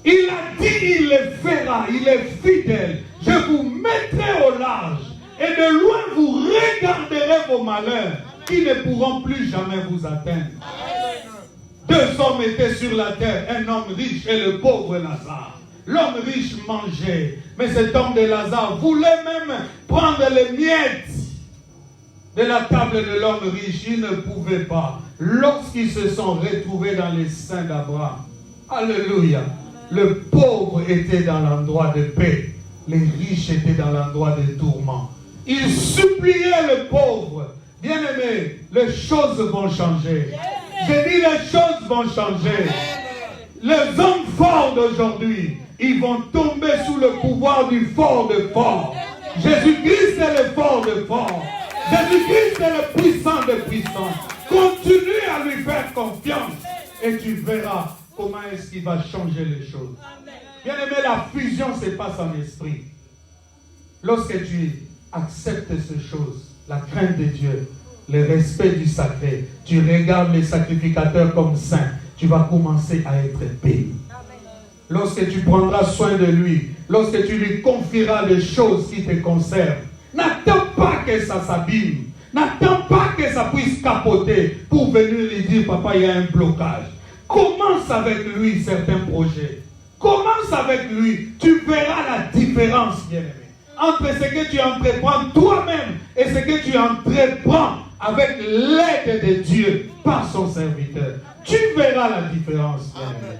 Il a dit, il le fera, il est fidèle. Je vous mettrai au large et de loin vous regarderez vos malheurs qui ne pourront plus jamais vous atteindre. Deux hommes étaient sur la terre, un homme riche et le pauvre Lazare. L'homme riche mangeait, mais cet homme de Lazare voulait même prendre les miettes de la table de l'homme riche. Il ne pouvait pas. Lorsqu'ils se sont retrouvés dans les seins d'Abraham, alléluia, le pauvre était dans l'endroit de paix, les riches étaient dans l'endroit de tourment. Ils suppliaient le pauvre. Bien-aimé, les choses vont changer. J'ai dit les choses vont changer. Les hommes forts d'aujourd'hui, ils vont tomber sous le pouvoir du fort de fort. Jésus-Christ est le fort de fort. Jésus-Christ est le puissant de puissants. Continue à lui faire confiance et tu verras comment est-ce qu'il va changer les choses. Bien-aimé, la fusion se passe en esprit. Lorsque tu acceptes ces choses, la crainte de Dieu, le respect du sacré, tu regardes les sacrificateurs comme saints, tu vas commencer à être béni. Lorsque tu prendras soin de lui, lorsque tu lui confieras des choses qui te concernent, n'attends pas que ça s'abîme. N'attends pas que ça puisse capoter pour venir lui dire, papa, il y a un blocage. Commence avec lui certains projets. Commence avec lui. Tu verras la différence, bien-aimé, entre ce que tu entreprends toi-même et ce que tu entreprends avec l'aide de Dieu par son serviteur. Tu verras la différence, bien-aimé.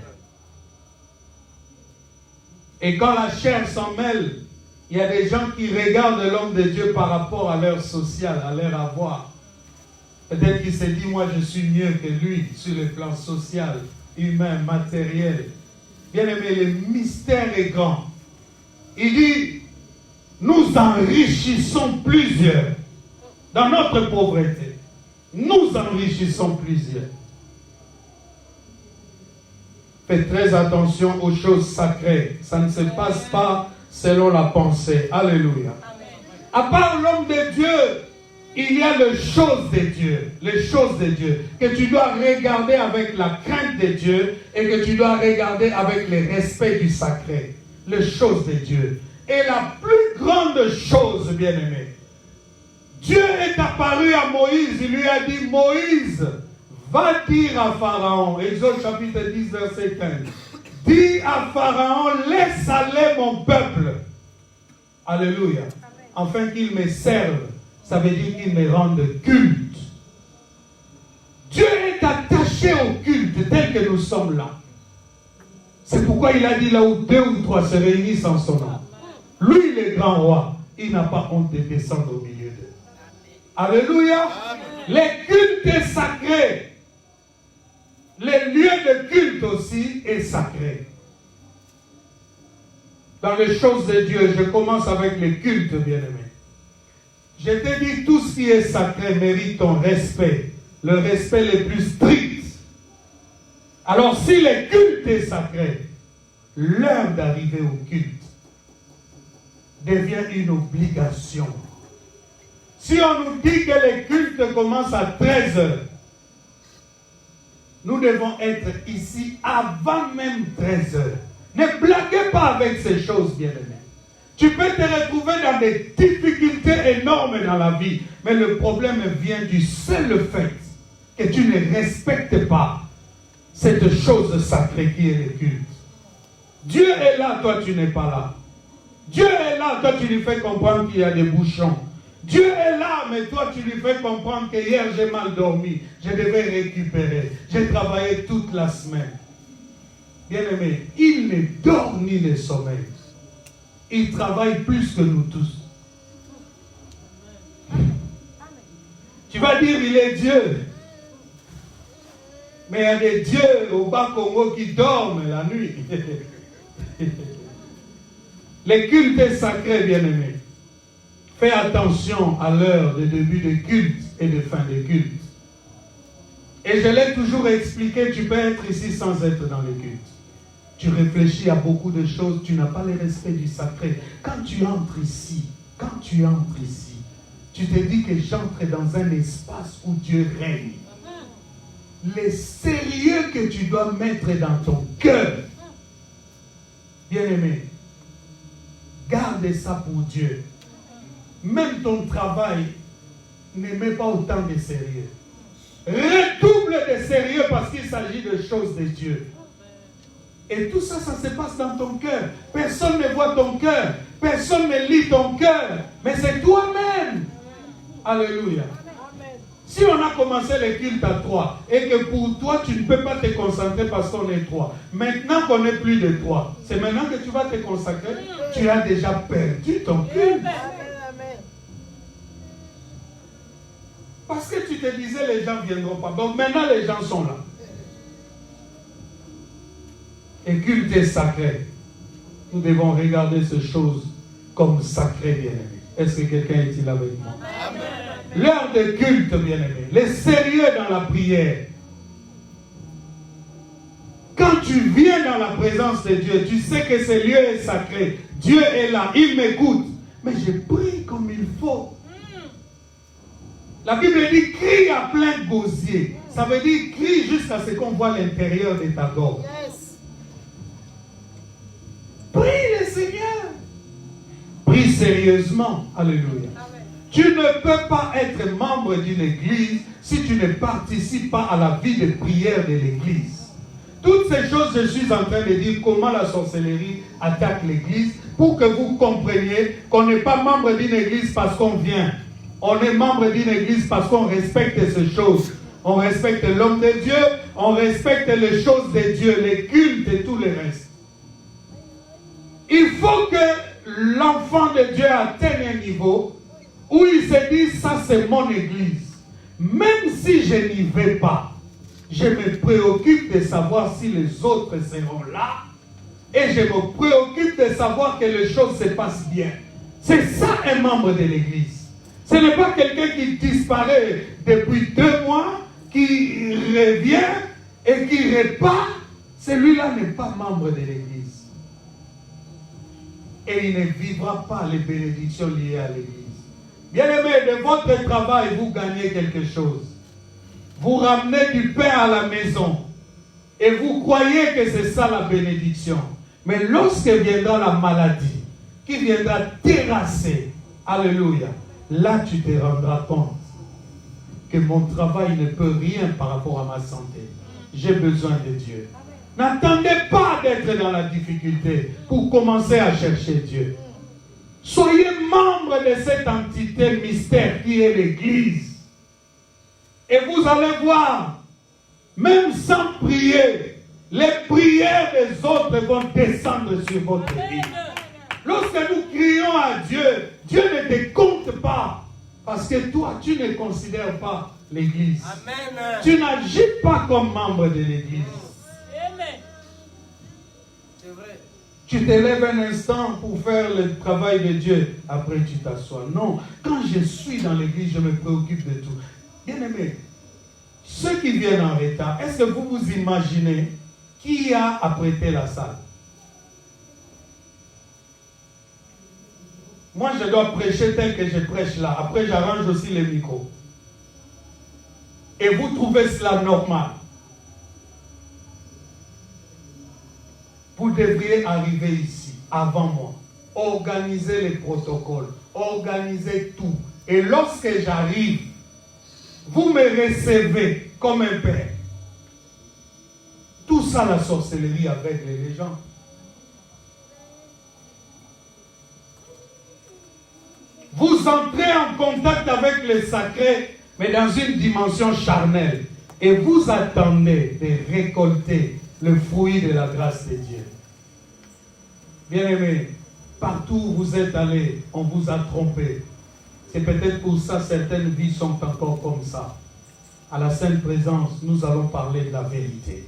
Et quand la chair s'en mêle, il y a des gens qui regardent l'homme de Dieu par rapport à leur social, à leur avoir. Peut-être qu'il s'est dit, moi je suis mieux que lui sur le plan social, humain, matériel. Bien aimé, le mystère est grand. Il dit, nous enrichissons plusieurs dans notre pauvreté. Nous enrichissons plusieurs. Faites très attention aux choses sacrées. Ça ne se passe pas selon la pensée. Alléluia. À part l'homme de Dieu, il y a les choses de Dieu. Les choses de Dieu. Que tu dois regarder avec la crainte de Dieu et que tu dois regarder avec le respect du sacré. Les choses de Dieu. Et la plus grande chose, bien-aimé, Dieu est apparu à Moïse. Il lui a dit, Moïse, va dire à Pharaon, Exode chapitre 10, verset 15. Dis à Pharaon, laisse aller mon peuple. Alléluia. Afin qu'il me serve. Ça veut dire qu'il me rende culte. Dieu est attaché au culte tel que nous sommes là. C'est pourquoi il a dit là où 2 ou 3 se réunissent en son nom. Lui, le grand roi, il n'a pas honte de descendre au milieu d'eux. Alléluia. Les cultes sacrés. Les lieux de culte aussi est sacré. Dans les choses de Dieu, je commence avec les cultes, bien-aimés. Je te dis, tout ce qui est sacré mérite ton respect. Le respect le plus strict. Alors, si le culte est sacré, l'heure d'arriver au culte devient une obligation. Si on nous dit que les cultes commencent à 13h, nous devons être ici avant même 13h. Ne blaguez pas avec ces choses, bien-aimés. Tu peux te retrouver dans des difficultés énormes dans la vie, mais le problème vient du seul fait que tu ne respectes pas cette chose sacrée qui est le culte. Dieu est là, toi tu n'es pas là. Dieu est là, toi tu lui fais comprendre qu'il y a des bouchons. Dieu est là, mais toi tu lui fais comprendre que hier j'ai mal dormi, je devais récupérer, j'ai travaillé toute la semaine. Bien-aimé, il ne dort ni ne sommeille. Il travaille plus que nous tous. Tu vas dire il est Dieu. Mais il y a des dieux au Bas-Congo qui dorment la nuit. Les cultes sacrés, bien-aimés. Fais attention à l'heure de début de culte et de fin de culte. Et je l'ai toujours expliqué, tu peux être ici sans être dans le culte. Tu réfléchis à beaucoup de choses, tu n'as pas le respect du sacré. Quand tu entres ici, tu te dis que j'entre dans un espace où Dieu règne. Le sérieux que tu dois mettre dans ton cœur, bien-aimé, garde ça pour Dieu. Même ton travail, ne met pas autant de sérieux. Redouble de sérieux parce qu'il s'agit de choses de Dieu. Et tout ça, ça se passe dans ton cœur. Personne ne voit ton cœur. Personne ne lit ton cœur. Mais c'est toi-même. Alléluia. Si on a commencé le culte à 3 et que pour toi, tu ne peux pas te concentrer parce qu'on est 3. Maintenant qu'on n'est plus de 3, c'est maintenant que tu vas te consacrer. Tu as déjà perdu ton culte. Parce que tu te disais, les gens ne viendront pas. Donc maintenant, les gens sont là. Et culte est sacré. Nous devons regarder ces choses comme sacrées, bien-aimés. Est-ce que quelqu'un est-il avec moi? L'heure de culte, bien-aimés. Le sérieux dans la prière. Quand tu viens dans la présence de Dieu, tu sais que ce lieu est sacré. Dieu est là, il m'écoute. Mais je prie comme il faut. La Bible dit crie à plein gosier. Ça veut dire crie jusqu'à ce qu'on voit l'intérieur de ta gorge. Yes. Prie le Seigneur. Prie sérieusement. Alléluia. Amen. Tu ne peux pas être membre d'une église si tu ne participes pas à la vie de prière de l'église. Toutes ces choses, je suis en train de dire comment la sorcellerie attaque l'église pour que vous compreniez qu'on n'est pas membre d'une église parce qu'on vient. On est membre d'une église parce qu'on respecte ces choses. On respecte l'homme de Dieu, on respecte les choses de Dieu, les cultes et tout le reste. Il faut que l'enfant de Dieu atteigne un niveau où il se dit, ça c'est mon église. Même si je n'y vais pas, je me préoccupe de savoir si les autres seront là. Et je me préoccupe de savoir que les choses se passent bien. C'est ça un membre de l'église. Ce n'est pas quelqu'un qui disparaît depuis 2 mois, qui revient et qui repart. Celui-là n'est pas membre de l'église. Et il ne vivra pas les bénédictions liées à l'église. Bien-aimés, de votre travail, vous gagnez quelque chose. Vous ramenez du pain à la maison. Et vous croyez que c'est ça la bénédiction. Mais lorsque viendra la maladie, qui viendra terrasser, alléluia, là, tu te rendras compte que mon travail ne peut rien par rapport à ma santé. J'ai besoin de Dieu. N'attendez pas d'être dans la difficulté pour commencer à chercher Dieu. Soyez membre de cette entité mystère qui est l'Église. Et vous allez voir, même sans prier, les prières des autres vont descendre sur votre vie. Lorsque nous crions à Dieu, Dieu ne te compte pas. Parce que toi, tu ne considères pas l'Église. Amen. Tu n'agis pas comme membre de l'Église. C'est vrai. Tu te lèves un instant pour faire le travail de Dieu. Après, tu t'assois. Non. Quand je suis dans l'Église, je me préoccupe de tout. Bien-aimés, ceux qui viennent en retard, est-ce que vous vous imaginez qui a apprêté la salle? Moi, je dois prêcher tel que je prêche là. Après, j'arrange aussi les micros. Et vous trouvez cela normal. Vous devriez arriver ici, avant moi. Organiser les protocoles. Organiser tout. Et lorsque j'arrive, vous me recevez comme un père. Tout ça, la sorcellerie avec les gens. Vous entrez en contact avec le sacré, mais dans une dimension charnelle. Et vous attendez de récolter le fruit de la grâce de Dieu. Bien-aimés, partout où vous êtes allés, on vous a trompé. C'est peut-être pour ça que certaines vies sont encore comme ça. À la Sainte Présence, nous allons parler de la vérité.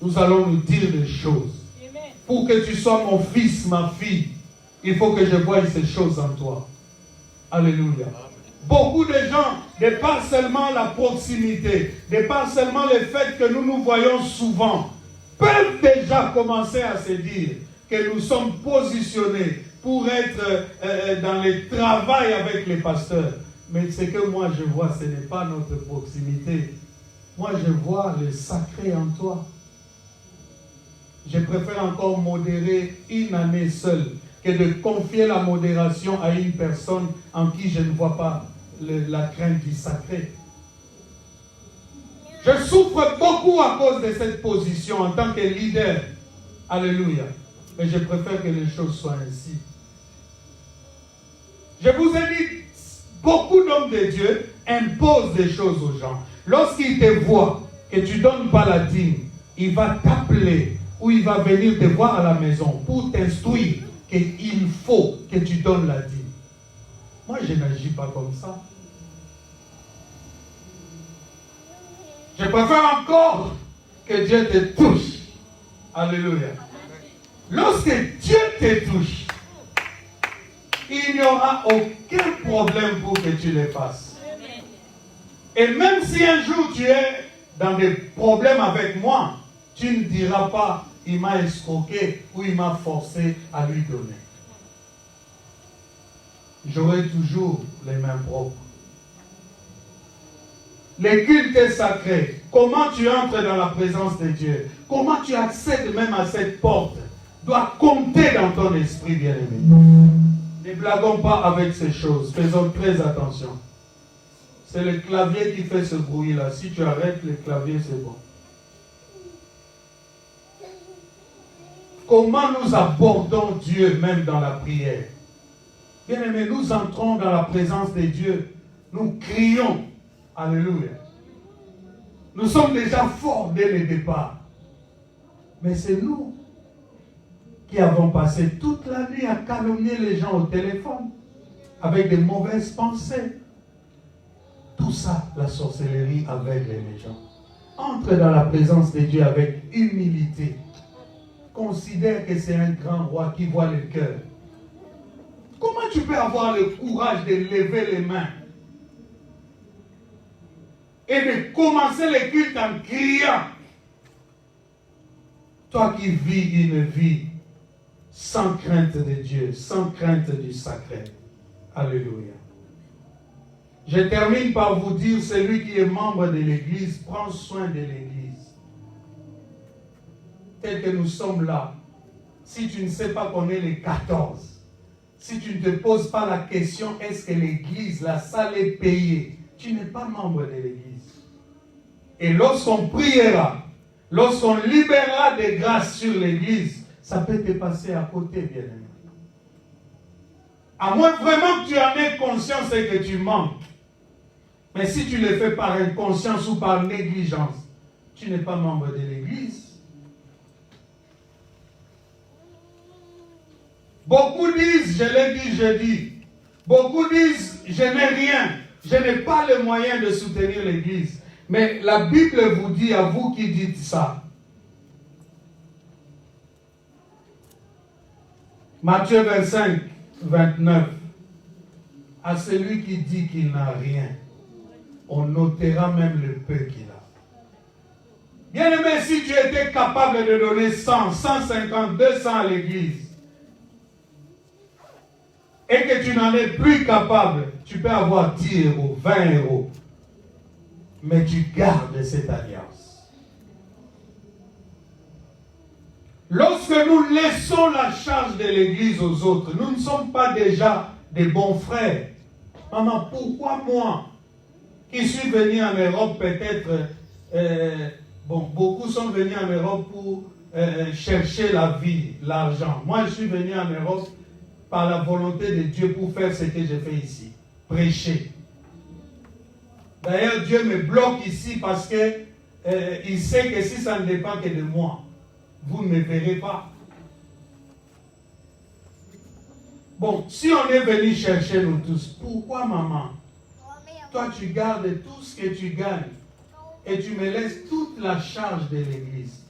Nous allons nous dire des choses. Pour que tu sois mon fils, ma fille, il faut que je voie ces choses en toi. Alléluia. Beaucoup de gens, de par seulement la proximité, de par seulement le fait que nous nous voyons souvent, peuvent déjà commencer à se dire que nous sommes positionnés pour être dans le travail avec les pasteurs. Mais ce que moi je vois, ce n'est pas notre proximité. Moi je vois le sacré en toi. Je préfère encore modérer une année seule que de confier la modération à une personne en qui je ne vois pas la crainte du sacré. Je souffre beaucoup à cause de cette position en tant que leader. Alléluia. Mais je préfère que les choses soient ainsi. Je vous ai dit, beaucoup d'hommes de Dieu imposent des choses aux gens. Lorsqu'il te voit que tu ne donnes pas la dîme, il va t'appeler ou il va venir te voir à la maison pour t'instruire qu'il faut que tu donnes la dîme. Moi, je n'agis pas comme ça. Je préfère encore que Dieu te touche. Alléluia. Lorsque Dieu te touche, il n'y aura aucun problème pour que tu le fasses. Et même si un jour tu es dans des problèmes avec moi, tu ne diras pas, il m'a escroqué ou il m'a forcé à lui donner. J'aurai toujours les mains propres. Le culte est sacré. Comment tu entres dans la présence de Dieu, comment tu accèdes même à cette porte, doit compter dans ton esprit, bien-aimé. Ne blaguons pas avec ces choses. Faisons très attention. C'est le clavier qui fait ce bruit-là. Si tu arrêtes le clavier, c'est bon. Comment nous abordons Dieu même dans la prière? Bien-aimés, nous entrons dans la présence de Dieu. Nous crions. Alléluia. Nous sommes déjà forts dès le départ. Mais c'est nous qui avons passé toute la nuit à calomnier les gens au téléphone avec des mauvaises pensées. Tout ça, la sorcellerie aveugle les gens. Entre dans la présence de Dieu avec humilité. Considère que c'est un grand roi qui voit le cœur. Comment tu peux avoir le courage de lever les mains et de commencer le culte en criant? Toi qui vis une vie sans crainte de Dieu, sans crainte du sacré. Alléluia. Je termine par vous dire, celui qui est membre de l'Église, prend soin de l'Église. Tel que nous sommes là, si tu ne sais pas qu'on est les 14, si tu ne te poses pas la question, est-ce que l'Église, la salle est payée, tu n'es pas membre de l'Église. Et lorsqu'on priera, lorsqu'on libérera des grâces sur l'Église, ça peut te passer à côté, bien-aimé. À moins vraiment que tu en aies conscience et que tu manques. Mais si tu le fais par inconscience ou par négligence, tu n'es pas membre de l'Église. Beaucoup disent, je l'ai dit jeudi, beaucoup disent, je n'ai rien, je n'ai pas le moyen de soutenir l'Église. Mais la Bible vous dit, à vous qui dites ça, Matthieu 25, 29, à celui qui dit qu'il n'a rien, on notera même le peu qu'il a. Bien-aimé, si tu étais capable de donner 100, 150, 200 à l'Église, et que tu n'en es plus capable, tu peux avoir 10 euros, 20 euros, mais tu gardes cette alliance. Lorsque nous laissons la charge de l'Église aux autres, nous ne sommes pas déjà des bons frères. Maman, pourquoi moi, qui suis venu en Europe peut-être, beaucoup sont venus en Europe pour chercher la vie, l'argent. Moi, je suis venu en Europe par la volonté de Dieu pour faire ce que je fais ici, prêcher. D'ailleurs, Dieu me bloque ici parce que il sait que si ça ne dépend que de moi, vous ne me verrez pas. Bon, si on est venu chercher nous tous, pourquoi maman? Toi, tu gardes tout ce que tu gagnes et tu me laisses toute la charge de l'Église.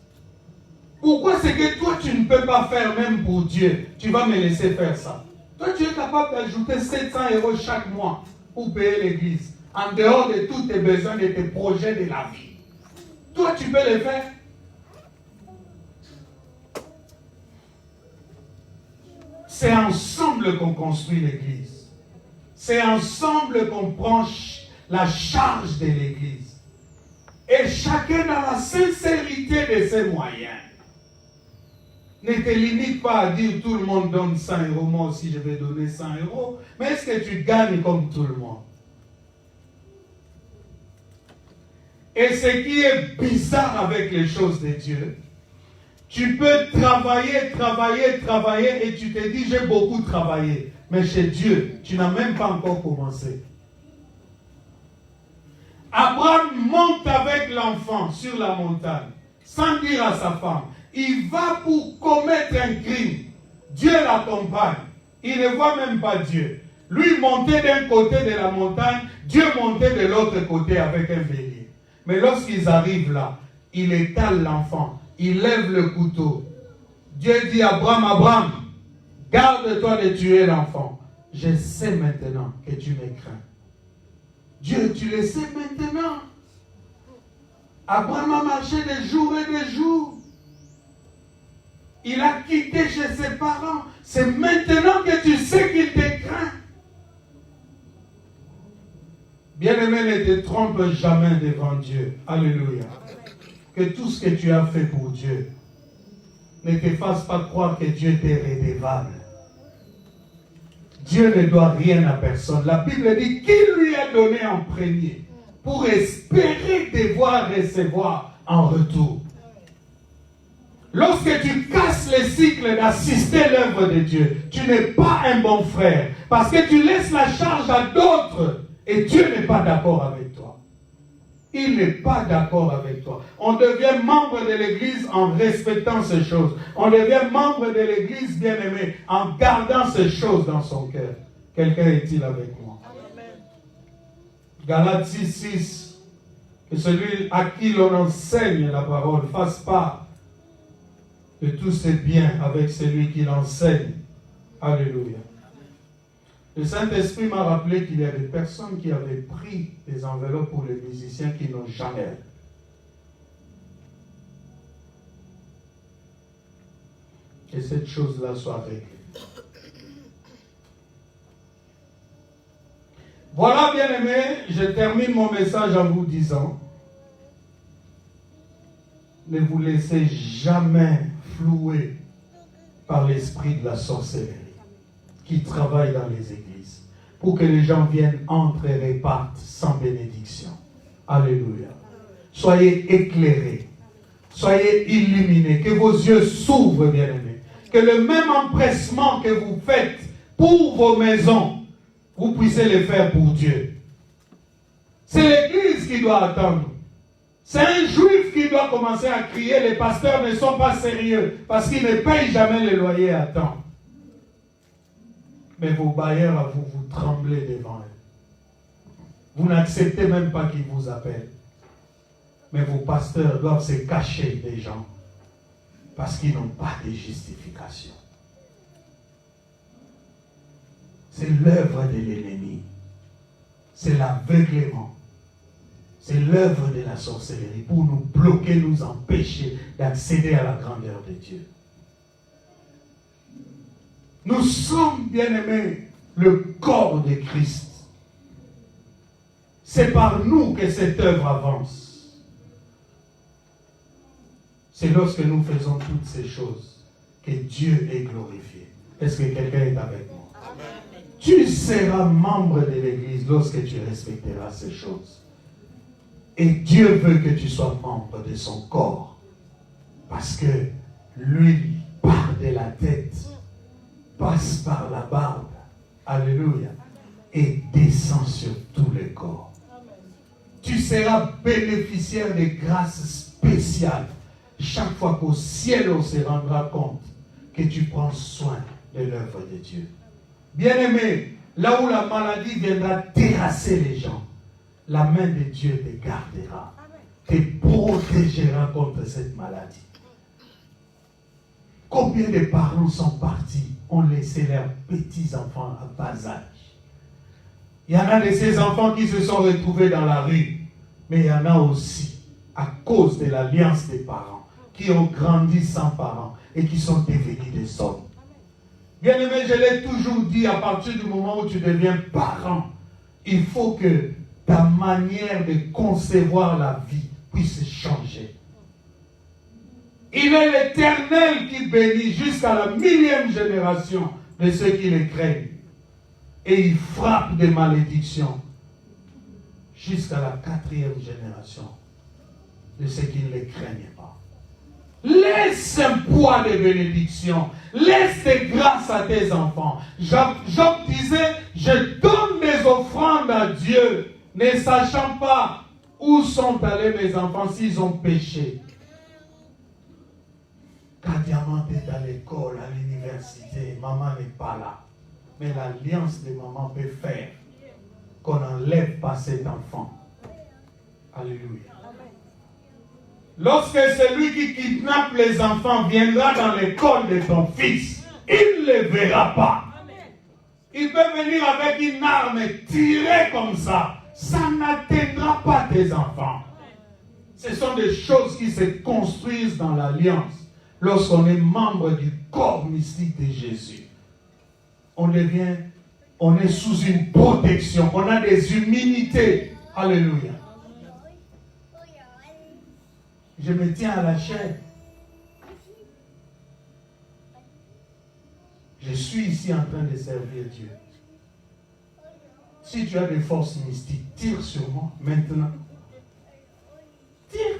Pourquoi c'est que toi, tu ne peux pas faire même pour Dieu? Tu vas me laisser faire ça. Toi, tu es capable d'ajouter 700 € chaque mois pour payer l'église, en dehors de tous tes besoins, de tes projets de la vie. Toi, tu peux le faire. C'est ensemble qu'on construit l'église. C'est ensemble qu'on prend la charge de l'église. Et chacun dans la sincérité de ses moyens. Ne te limite pas à dire tout le monde donne 100 €, moi aussi je vais donner 100 €. Mais est-ce que tu gagnes comme tout le monde? Et ce qui est bizarre avec les choses de Dieu, tu peux travailler et tu te dis j'ai beaucoup travaillé. Mais chez Dieu, tu n'as même pas encore commencé. Abraham monte avec l'enfant sur la montagne, sans dire à sa femme. Il va pour commettre un crime. Dieu l'accompagne. Il ne voit même pas Dieu. Lui montait d'un côté de la montagne, Dieu montait de l'autre côté avec un bélier. Mais lorsqu'ils arrivent là, il étale l'enfant, il lève le couteau. Dieu dit à Abraham, Abraham, garde-toi de tuer l'enfant. Je sais maintenant que tu me crains. Dieu, tu le sais maintenant. Abraham a marché des jours et des jours. Il a quitté chez ses parents. C'est maintenant que tu sais qu'il te craint. Bien-aimé, ne te trompe jamais devant Dieu. Alléluia. Que tout ce que tu as fait pour Dieu ne te fasse pas croire que Dieu t'est redevable. Dieu ne doit rien à personne. La Bible dit qu'il lui a donné en premier pour espérer devoir recevoir en retour. Lorsque tu casses le cycle d'assister l'œuvre de Dieu, tu n'es pas un bon frère. Parce que tu laisses la charge à d'autres et Dieu n'est pas d'accord avec toi. Il n'est pas d'accord avec toi. On devient membre de l'Église en respectant ces choses. On devient membre de l'Église, bien-aimé, en gardant ces choses dans son cœur. Quelqu'un est-il avec moi? Galates 6:6. Que celui à qui l'on enseigne la parole fasse part de tous ses biens avec celui qui l'enseigne. Alléluia. Le Saint-Esprit m'a rappelé qu'il y a des personnes qui avaient pris des enveloppes pour les musiciens qui n'ont jamais. Que cette chose-là soit réglée. Voilà, bien-aimés, je termine mon message en vous disant, ne vous laissez jamais flouer par l'esprit de la sorcellerie qui travaille dans les églises pour que les gens viennent, entrent et repartent sans bénédiction. Alléluia. Soyez éclairés, soyez illuminés, que vos yeux s'ouvrent, bien-aimés, que le même empressement que vous faites pour vos maisons, vous puissiez le faire pour Dieu. C'est l'Église qui doit attendre. C'est un juif qui doit commencer à crier, les pasteurs ne sont pas sérieux parce qu'ils ne payent jamais le loyer à temps. Mais vos bailleurs, à vous, vous tremblez devant eux. Vous n'acceptez même pas qu'ils vous appellent. Mais vos pasteurs doivent se cacher des gens parce qu'ils n'ont pas de justification. C'est l'œuvre de l'ennemi. C'est l'aveuglement. C'est l'œuvre de la sorcellerie pour nous bloquer, nous empêcher d'accéder à la grandeur de Dieu. Nous sommes, bien-aimés, le corps de Christ. C'est par nous que cette œuvre avance. C'est lorsque nous faisons toutes ces choses que Dieu est glorifié. Est-ce que quelqu'un est avec moi? Amen. Tu seras membre de l'Église lorsque tu respecteras ces choses. Et Dieu veut que tu sois membre de son corps. Parce que l'huile part de la tête, passe par la barbe, alléluia, et descend sur tout le corps. Tu seras bénéficiaire de grâces spéciales. Chaque fois qu'au ciel on se rendra compte que tu prends soin de l'œuvre de Dieu. Bien-aimé, là où la maladie viendra terrasser les gens, la main de Dieu te gardera, te protégera contre cette maladie. Combien de parents sont partis, ont laissé leurs petits-enfants à bas âge? Il y en a de ces enfants qui se sont retrouvés dans la rue, mais il y en a aussi, à cause de l'alliance des parents, qui ont grandi sans parents et qui sont devenus des hommes. Bien-aimé, je l'ai toujours dit, à partir du moment où tu deviens parent, il faut que ta manière de concevoir la vie puisse changer. Il est l'Éternel qui bénit jusqu'à la 1000e génération de ceux qui le craignent. Et il frappe des malédictions jusqu'à la 4e génération de ceux qui ne le craignent pas. Laisse un poids de bénédiction. Laisse des grâces à tes enfants. Job disait, je donne mes offrandes à Dieu, ne sachant pas où sont allés mes enfants s'ils ont péché. Quand Diamant est à l'école, à l'université, maman n'est pas là. Mais l'alliance de maman peut faire qu'on n'enlève pas cet enfant. Alléluia. Lorsque celui qui kidnappe les enfants viendra dans l'école de ton fils, il ne le verra pas. Il peut venir avec une arme et tirer comme ça. Ça n'atteindra pas tes enfants. Ce sont des choses qui se construisent dans l'alliance. Lorsqu'on est membre du corps mystique de Jésus, on est sous une protection. On a des immunités. Alléluia. Je me tiens à la chair. Je suis ici en train de servir Dieu. Si tu as des forces mystiques, tire sur moi maintenant. Tire.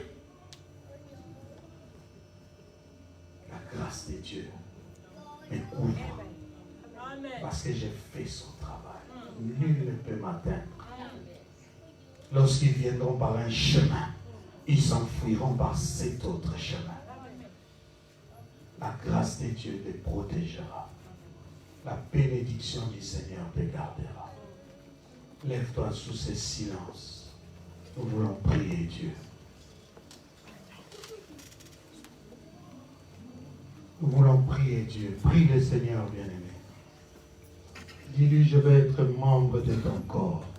La grâce de Dieu me couvre. Parce que j'ai fait son travail. Nul ne peut m'atteindre. Lorsqu'ils viendront par un chemin, ils s'enfuiront par cet autre chemin. La grâce de Dieu les protégera. La bénédiction du Seigneur te gardera. Lève-toi sous ce silence. Nous voulons prier Dieu. Nous voulons prier Dieu. Prie le Seigneur bien-aimé. Dis-lui, je vais être membre de ton corps.